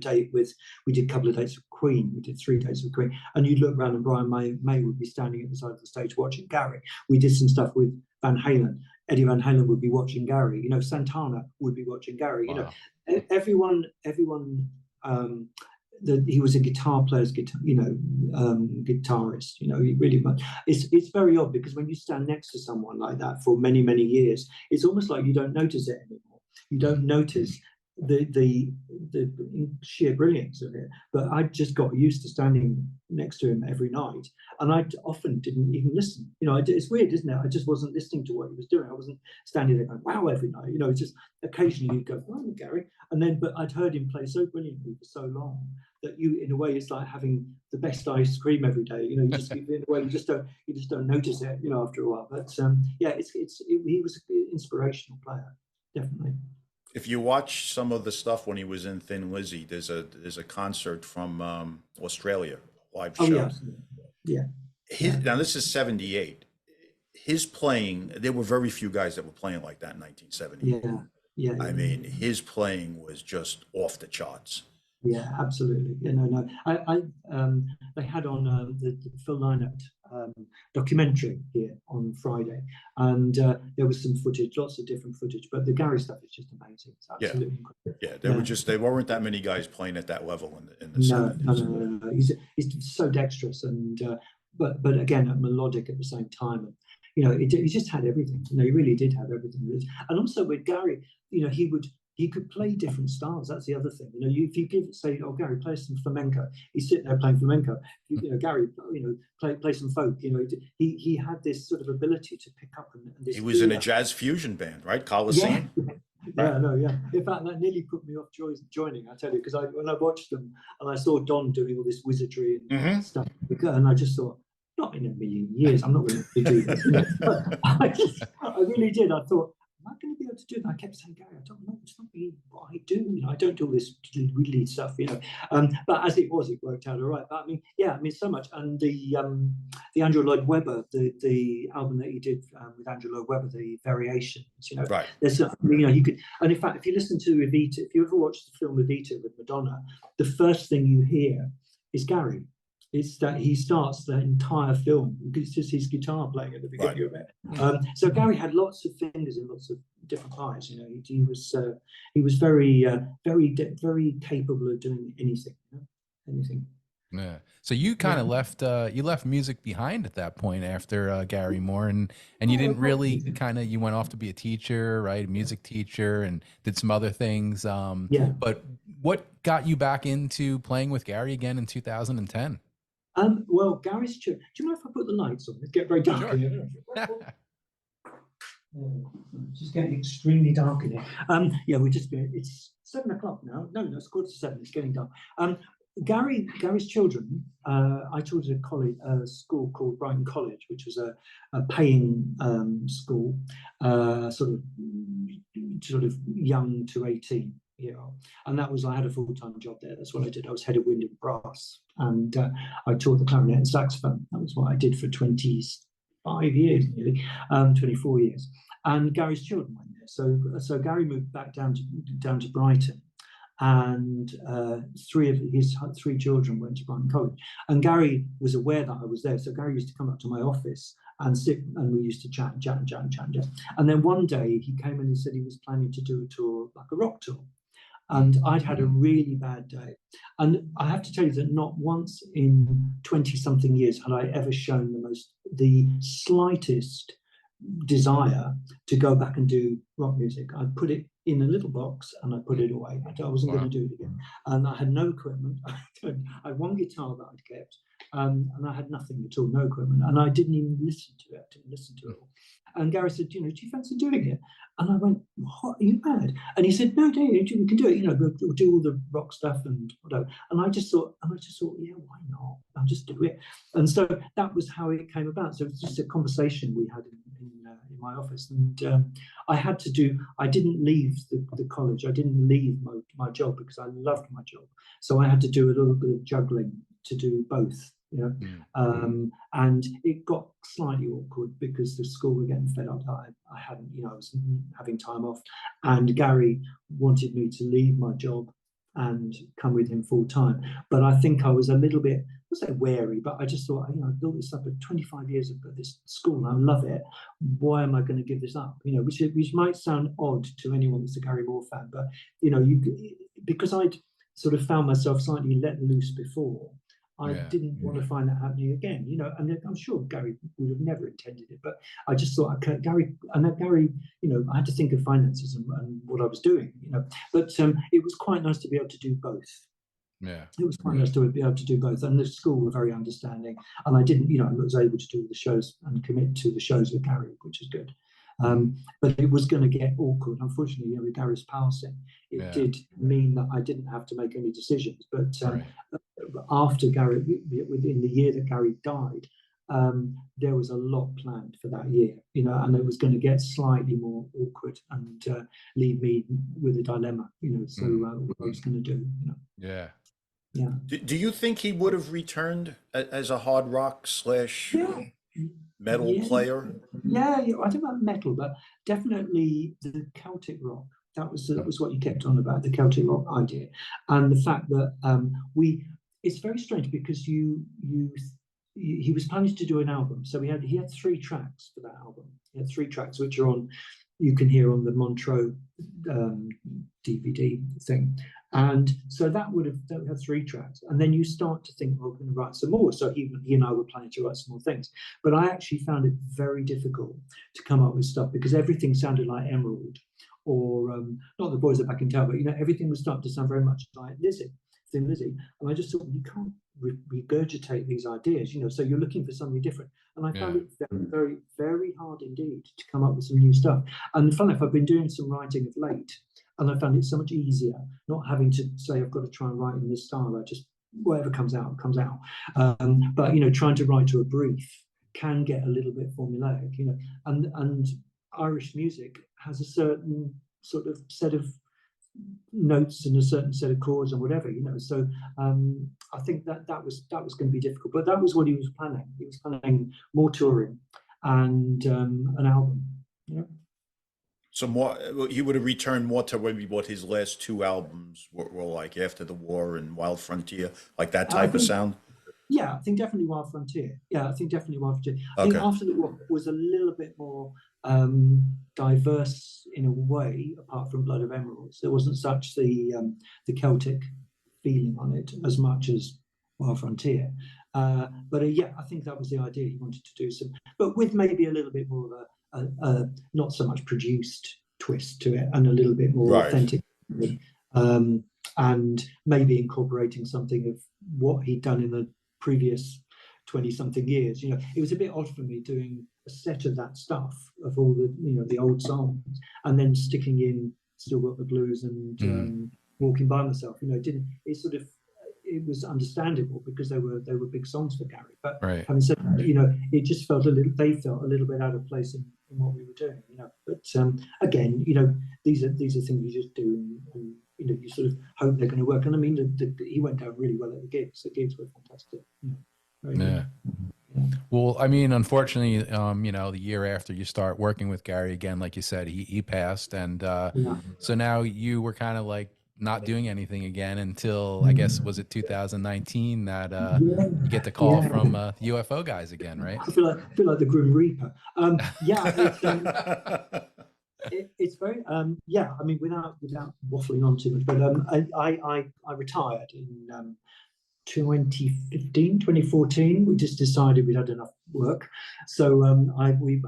couple of dates with Queen, we did 3 days with Queen, and you'd look around and Brian May would be standing at the side of the stage watching Gary. We did some stuff with Van Halen. Eddie Van Halen would be watching Gary, you know. Santana would be watching Gary, you know. Everyone he was a guitarist, you know. He really much. It's very odd because when you stand next to someone like that for many, many years, it's almost like you don't notice it anymore. You don't notice the sheer brilliance of it. But I just got used to standing next to him every night, and I often didn't even listen. You know, it's weird, isn't it? I just wasn't listening to what he was doing. I wasn't standing there going, "Wow," every night. You know, it's just occasionally you'd go, "Oh, Gary," and then, but I'd heard him play so brilliantly for so long that you, in a way, it's like having the best ice cream every day. You know, you just in a way you just don't notice it, you know, after a while. But he was an inspirational player, definitely. if you watch some of the stuff when he was in Thin Lizzy, there's a concert from Australia, live show. Now this is 78. His playing, there were very few guys that were playing like that in 1978. I mean, his playing was just off the charts. Yeah, absolutely. They had on the Phil Lynott documentary here on Friday, and there was some footage, lots of different footage, but the Gary stuff is just amazing. It's absolutely incredible. There weren't that many guys playing at that level in the 70s. No. He's so dexterous, and but again, melodic at the same time. You know, he just had everything. You know, he really did have everything. And also with Gary, you know, he could play different styles. That's the other thing. You know, if you say, "Oh, Gary, play some flamenco," he's sitting there playing flamenco. You know, Gary, you know, play some folk. You know, he had this sort of ability to pick up. And this he was in a jazz fusion band, right? Coliseum. Yeah, no, yeah. In fact, that nearly put me off joining, I tell you, because when I watched them and I saw Don doing all this wizardry and stuff, and I just thought, not in a million years, I'm not going to do this. But I really did. I thought, am I going to be able to do that? I kept saying, Gary, I don't know. It's not really what I do. I don't do all this really stuff, But as it was, it worked out all right. But I mean, so much. And the Andrew Lloyd Webber, the album that he did with Andrew Lloyd Webber, the Variations, Right. There's, you could, and in fact, if you listen to Evita, if you ever watch the film Evita with Madonna, the first thing you hear is Gary. It's that he starts the entire film. It's just his guitar playing at the beginning of it. So Gary had lots of fingers in lots of different pies. He was very very capable of doing anything. Anything. Yeah. So you kind of left music behind at that point after Gary Moore, and you didn't really you went off to be a teacher, right? A music teacher, and did some other things. But what got you back into playing with Gary again in 2010? Well, Gary's church. Do you know if I put the lights on? It's getting very dark in here. It's just getting extremely dark in here. It's 7 o'clock now. No, it's 7:15. It's getting dark. Gary's children. I taught at a school called Brighton College, which was a paying school, sort of young to 18. And that was, I had a full-time job there. That's what I did. I was head of wind and brass, and I taught the clarinet and saxophone. That was what I did for 25 years, nearly 24 years. And Gary's children went there. So Gary moved back down to Brighton, and three of his three children went to Brighton College. And Gary was aware that I was there, so Gary used to come up to my office and sit, and we used to chat. And then one day he came and he said he was planning to do a tour, like a rock tour. And I'd had a really bad day. And I have to tell you that not once in 20-something years had I ever shown the slightest desire to go back and do rock music. I put it in a little box and I put it away. I wasn't going to do it again. And I had no equipment. I had one guitar that I'd kept, and I had nothing at all, no equipment. And I didn't even listen to it. All. And Gary said, do you fancy doing it? And I went, what, are you mad? And he said, no, Dave, we can do it. We'll do all the rock stuff and whatever. And I just thought, yeah, why not? I'll just do it. And so that was how it came about. So it was just a conversation we had in my office. And I didn't leave the college. I didn't leave my job because I loved my job. So I had to do a little bit of juggling to do both. And it got slightly awkward because the school were getting fed up. I hadn't, I was having time off, and Gary wanted me to leave my job and come with him full time. But I think I was a little bit, I wouldn't say wary, but I just thought, I built this up at 25 years of this school and I love it. Why am I going to give this up? Which might sound odd to anyone that's a Gary Moore fan, but because I'd sort of found myself slightly let loose before, I didn't want to find that happening again, and I'm sure Gary would have never intended it, but I just thought, Gary, I had to think of finances and what I was doing, but it was quite nice to be able to do both. Yeah, it was quite nice to be able to do both, and the school were very understanding, and I didn't, I was able to do the shows and commit to the shows with Gary, which is good. But it was going to get awkward. Unfortunately, with Gary's passing, it did mean that I didn't have to make any decisions. But after Gary, within the year that Gary died, there was a lot planned for that year, and it was going to get slightly more awkward and leave me with a dilemma, so what I was going to do, Yeah. Yeah. Do you think he would have returned as a hard rock / metal player? Yeah, I don't know about metal, but definitely the Celtic rock. That was what you kept on about, the Celtic rock idea, and the fact that it's very strange because he was planning to do an album, so he had 3 tracks for that album. He had 3 tracks which are you can hear on the Montreux DVD thing. And so that would have 3 tracks. And then you start to think, well, we're going to write some more. So he and I were planning to write some more things. But I actually found it very difficult to come up with stuff because everything sounded like Emerald or not the Boys Are Back in Town, but everything was starting to sound very much like Thin Lizzy. And I just thought, you can't regurgitate these ideas, so you're looking for something different. And I found it very, very, very hard indeed to come up with some new stuff. And funny enough, I've been doing some writing of late, and I found it so much easier not having to say, I've got to try and write in this style. I just, whatever comes out, comes out. But, trying to write to a brief can get a little bit formulaic, and Irish music has a certain sort of set of notes and a certain set of chords and whatever, so I think that was going to be difficult, but that was what he was planning. He was planning more touring and an album. So more, he would have returned more to maybe what his last two albums were like, After the War and Wild Frontier, like that type of sound. Yeah, I think definitely Wild Frontier. I think After the War was a little bit more diverse in a way, apart from Blood of Emeralds. There wasn't such the Celtic feeling on it as much as Wild Frontier. But I think that was the idea. He wanted to do some, but with maybe a little bit more of a not so much produced twist to it, and a little bit more authentic. And maybe incorporating something of what he'd done in the previous 20-something years. It was a bit odd for me doing a set of that stuff, of all the the old songs, and then sticking in Still Got the Blues and Walking by Myself. It was understandable because they were big songs for Gary. But having said that, it just felt they felt a little bit out of place in what we were doing. But again, these are things you just do, and you sort of hope they're going to work. And I mean, he went down really well at the gigs. The gigs were fantastic. Very good. Well, I mean, unfortunately, the year after you start working with Gary again, like you said, he passed, and so now you were kind of like not doing anything again until, I guess, was it 2019 that you get the call from UFO guys again, right? I feel like the Grim Reaper. It's very I mean, without waffling on too much, but I retired in 2014. We just decided we'd had enough work, so we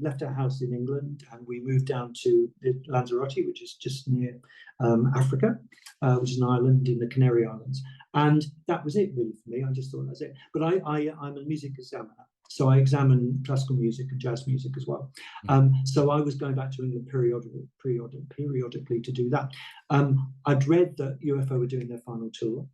left our house in England and we moved down to Lanzarote, which is just near Africa, which is an island in the Canary Islands, and that was it really for me. I just thought that's it. But I'm a music examiner, so I examine classical music and jazz music as well. So I was going back to England periodically to do that. I'd read that UFO were doing their final tour,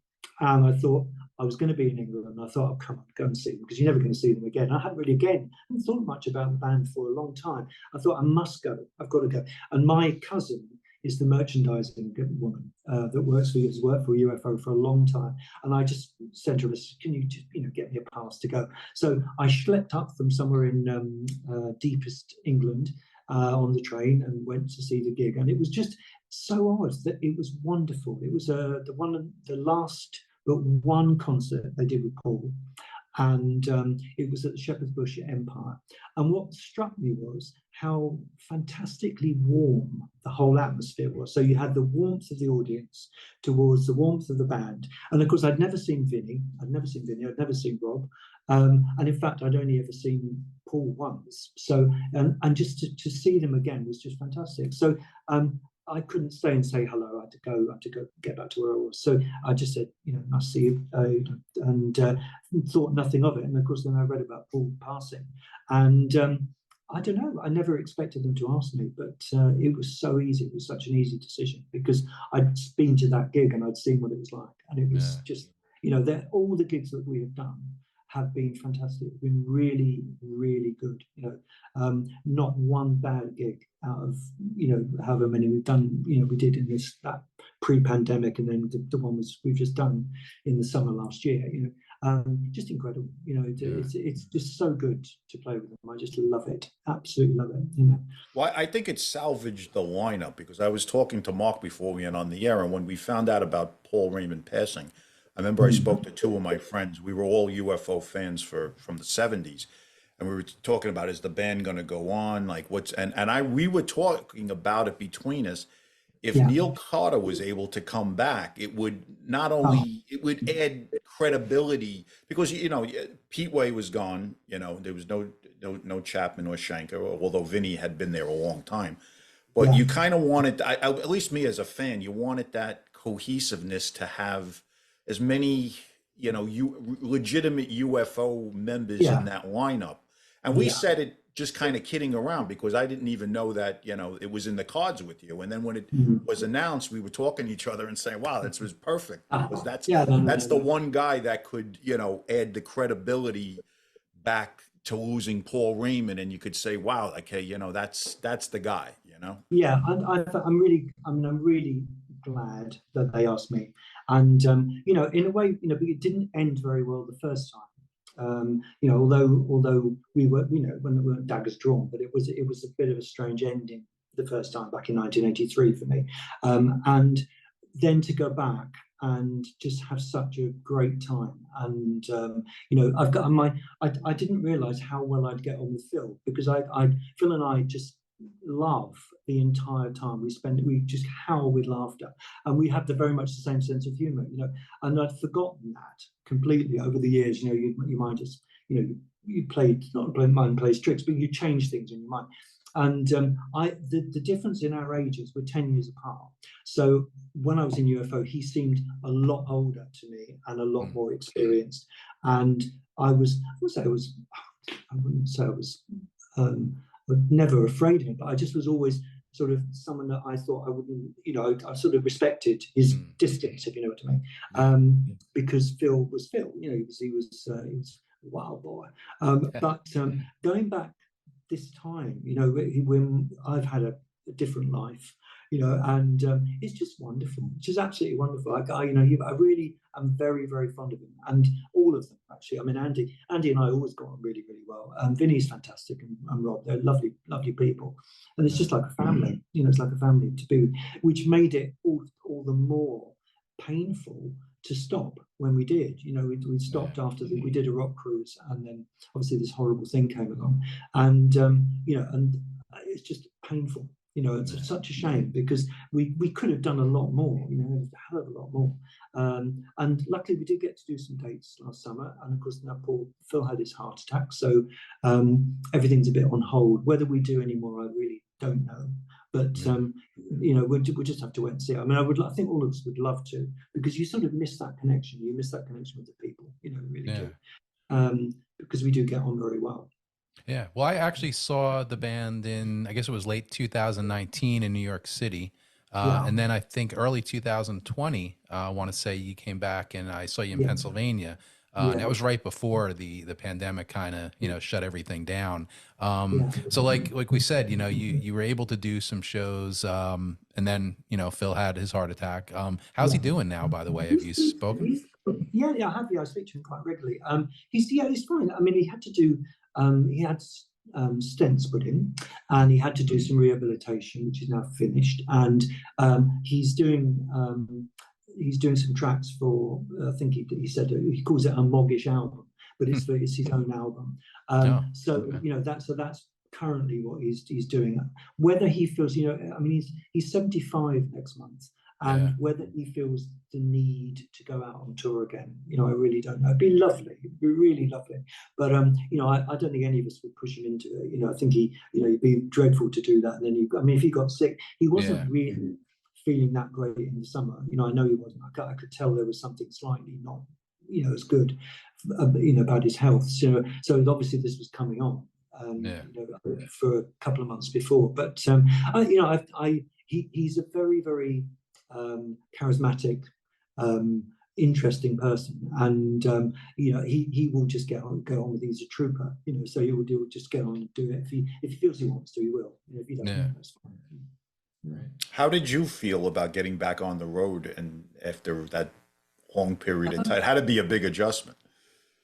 and I thought I was going to be in England, and I thought, oh, come on, go and see them, because you're never going to see them again. I hadn't thought much about the band for a long time. I thought, I must go. I've got to go. And my cousin is the merchandising woman that worked for UFO for a long time. And I just sent her, can you just, get me a pass to go? So I schlepped up from somewhere in deepest England on the train and went to see the gig. And it was just so odd that it was wonderful. It was the last but one concert they did with Paul, and it was at the Shepherd's Bush Empire. And what struck me was how fantastically warm the whole atmosphere was. So you had the warmth of the audience towards the warmth of the band. And of course, I'd never seen Vinny, I'd never seen Rob. And in fact, I'd only ever seen Paul once. So, and just to see them again was just fantastic. So I couldn't stay and say hello. I had to go get back to where I was. So I just said, nice to see you, and thought nothing of it. And of course, then I read about Paul passing, and I don't know. I never expected them to ask me, but it was so easy. It was such an easy decision because I'd been to that gig and I'd seen what it was like, and it was just, all the gigs that we have done have been fantastic. Have been really, really good. Not one bad gig out of however many we've done. We did in that pre-pandemic, and then the one we've just done in the summer last year. Just incredible. It's just so good to play with them. I just love it. Absolutely love it. Well, I think it salvaged the lineup, because I was talking to Mark before we went on the air, and when we found out about Paul Raymond passing, I remember I spoke to two of my friends. We were all UFO fans from the 70s. And we were talking about, is the band going to go on? Like we were talking about it between us. If Neil Carter was able to come back, it would not only, it would add credibility, because, Pete Way was gone, there was no Chapman or Shanker, although Vinny had been there a long time. But you kind of wanted, at least me as a fan, you wanted that cohesiveness to have as many legitimate UFO members Yeah. in that lineup. And we Yeah. said it just kind of kidding around because I didn't even know that, it was in the cards with you. And then when it was announced, we were talking to each other and saying, wow, this was perfect. Because that's the one guy that could, add the credibility back to losing Paul Raymond. And you could say, wow, okay, that's the guy, Yeah, I'm really glad that they asked me. And, in a way, but it didn't end very well the first time. Although we were, when we weren't daggers drawn, but it was a bit of a strange ending the first time back in 1983 for me. And then to go back and just have such a great time. And, I've got I didn't realize how well I'd get on with Phil, because Phil and I just love the entire time we just howl with laughter, and we have very much the same sense of humor, and I'd forgotten that completely over the years. You might just, you played, not mind plays tricks, but you change things in your mind. And the difference in our ages, we're 10 years apart. So when I was in UFO, he seemed a lot older to me and a lot more experienced. And I wouldn't say I was never afraid of him, but I just was always sort of someone that I thought I wouldn't, I sort of respected his distance, if you know what I mean. Because Phil was Phil, he was a wild boy. But going back this time, when I've had a different life, and it's just wonderful. It's just absolutely wonderful. I really am very, very fond of him, and all of them actually. I mean, Andy and I always got on really, really well. Vinny's fantastic, and Rob, they're lovely, lovely people, and it's just like a family. It's like a family to be with, which made it all the more painful to stop when we did. We stopped after we did a rock cruise, and then obviously this horrible thing came along, and and it's just painful. It's such a shame, because we could have done a lot more, a hell of a lot more. And luckily we did get to do some dates last summer, and of course now Phil had his heart attack, so everything's a bit on hold. Whether we do any more, I really don't know. But we'll just have to wait and see. I mean, I think all of us would love to, because you sort of miss that connection. You miss that connection with the people, really do. Because we do get on very well. Yeah. Well, I actually saw the band in, I guess it was late 2019 in New York City. And then I think early 2020, I want to say you came back, and I saw you in Pennsylvania. And that was right before the pandemic kind of, shut everything down. So like we said, you were able to do some shows, and then, Phil had his heart attack. How's he doing now, by the way? Have you spoken? Yeah, I have. Yeah, I speak to him quite regularly. He's fine. I mean, he had to do, he had stents put in, and he had to do some rehabilitation, which is now finished. And he's doing some tracks for, I think he said he calls it a Moggish album, but it's his own album. That's currently what he's doing. Whether he feels, I mean, he's 75 next month. And whether he feels the need to go out on tour again, I really don't know. It'd be lovely, it'd be really lovely. But I don't think any of us would push him into it. I think it'd be dreadful to do that. And then if he got sick, he wasn't really feeling that great in the summer. I know he wasn't. I could tell there was something slightly not, as good, about his health. So obviously this was coming on, for a couple of months before. But he's a very, very charismatic, interesting person, and he will just go on with. He's a trooper, so he will just get on and do it. If he feels he wants to, he will. If he doesn't, that's fine. Right. How did you feel about getting back on the road, and after that long period of time? It had to be a big adjustment.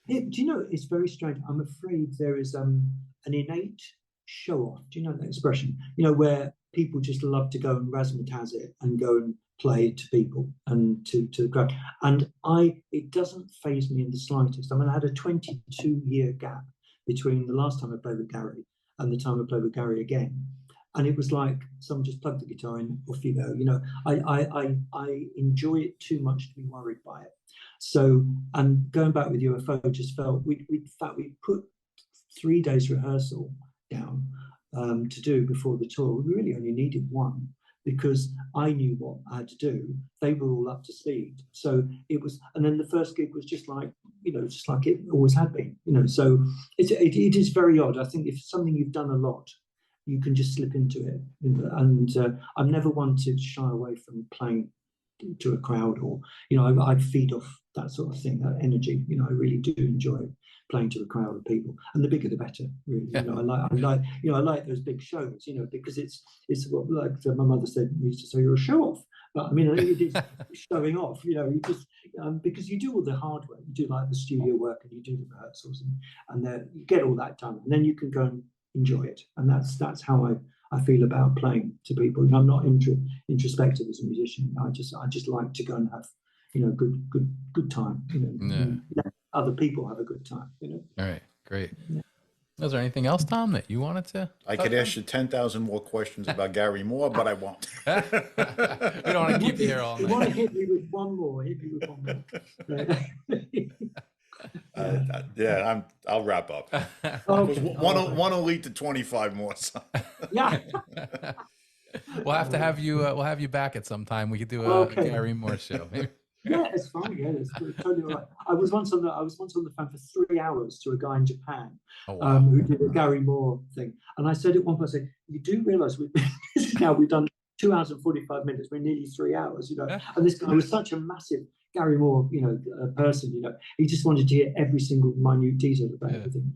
Do you know, it's very strange. I'm afraid there is an innate show off. Do you know that expression? Where people just love to go and razzmatazz it and go and play it to people and to the crowd. And it doesn't faze me in the slightest. I mean, I had a 22-year gap between the last time I played with Gary and the time I played with Gary again. And it was like someone just plugged the guitar in, off you go. I enjoy it too much to be worried by it. So, and going back with UFO, just felt we put 3 days rehearsal down to do before the tour. We really only needed one, because I knew what I had to do. They were all up to speed. So it was, and then the first gig was just like, just like it always had been, so it is very odd. I think if it's something you've done a lot, you can just slip into it. And I've never wanted to shy away from playing to a crowd, or I'd feed off that sort of thing, that energy. I really do enjoy playing to a crowd of people, and the bigger the better, really. I like those big shows, because it's what, like my mother said, used to say, you're a show off. But I mean, it is showing off, you just because you do all the hard work, you do like the studio work, and you do the rehearsals, and then you get all that done, and then you can go and enjoy it. And that's how I feel about playing to people. I'm not introspective as a musician. I just like to go and have good time. Let other people have a good time. All right, great. Yeah. Was there anything else, Tom, that you wanted to? I could ask you 10,000 more questions about Gary Moore, but I won't. We don't want to keep you here all night. You want to hit me with one more? Hit me with one more. I'll wrap up. Okay. One will lead to 25 more. So. Yeah. We'll have to have you. We'll have you back at some time. We could do a Gary Moore show. Maybe. Yeah, it's fine. Yeah, it's totally all right. I was once on the phone for 3 hours to a guy in Japan who did a Gary Moore thing, and I said at one point, I said, "You do realise we've done 2 hours and 45 minutes. We're nearly 3 hours, And this guy was such a massive Gary Moore, person. He just wanted to hear every single minute detail about everything.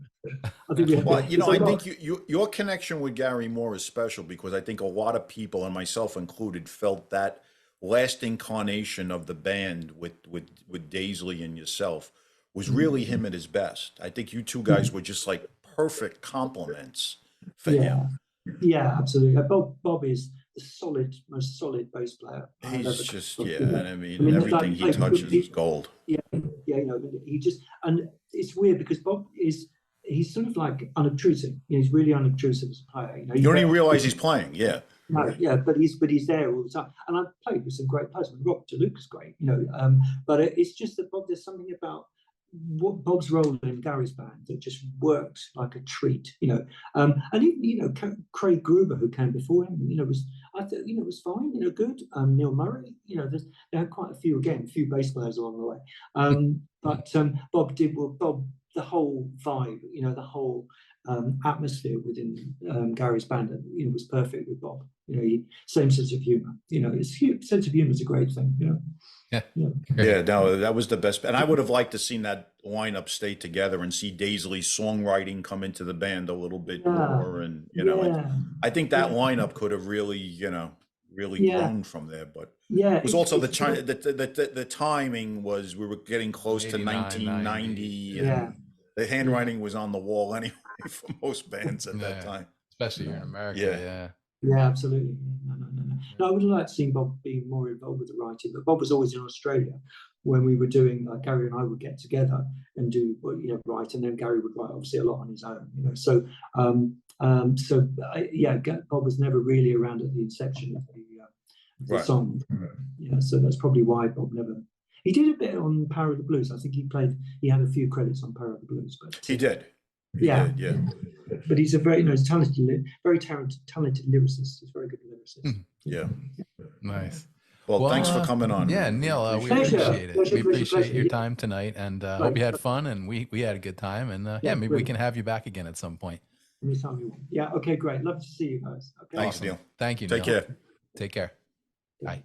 I think I think your connection with Gary Moore is special, because I think a lot of people, and myself included, felt that last incarnation of the band with Daisley and yourself was really him at his best. I think you two guys were just like perfect complements for him. Yeah, absolutely. Bob is the most solid bass player. He's just and I mean everything he touches is gold. Yeah, he just, and it's weird because Bob he's sort of like unobtrusive. He's really unobtrusive as a player. You don't even realize he's playing. Yeah. No, yeah, but he's there all the time, and I've played with some great players. Rob DeLuca's great, but it's just that Bob. There's something about what Bob's role in Gary's band that just works like a treat, and even Craig Gruber, who came before him, was fine, good. Neil Murray, they had quite a few bass players along the way, but Bob did well. Bob, the whole vibe, the whole atmosphere within Gary's band, was perfect with Bob. Same sense of humor. His sense of humor is a great thing. No, that was the best. And I would have liked to seen that lineup stay together and see Daisley's songwriting come into the band a little bit more. And I think that lineup could have really, grown from there. But it was also the timing was, we were getting close to 1990, and the handwriting was on the wall anyway for most bands at that time, especially here in America. Yeah, absolutely. No, I would have liked to see Bob being more involved with the writing, but Bob was always in Australia when we were doing, like, Gary and I would get together and do, write, and then Gary would write obviously a lot on his own, So, Bob was never really around at the inception of the song. So that's probably why Bob never. He did a bit on Power of the Blues. I think he had a few credits on Power of the Blues, but he did. Yeah. But he's a very talented lyricist. He's a very good lyricist. Yeah. Nice. Well, thanks for coming on. Yeah, Neil, we appreciate it. We appreciate your time tonight, and hope you had fun, and we had a good time, and maybe we can have you back again at some point. Anytime you want. Yeah. Okay. Great. Love to see you guys. Okay. Thanks, Neil. Thank you. Take care. Take care. Bye.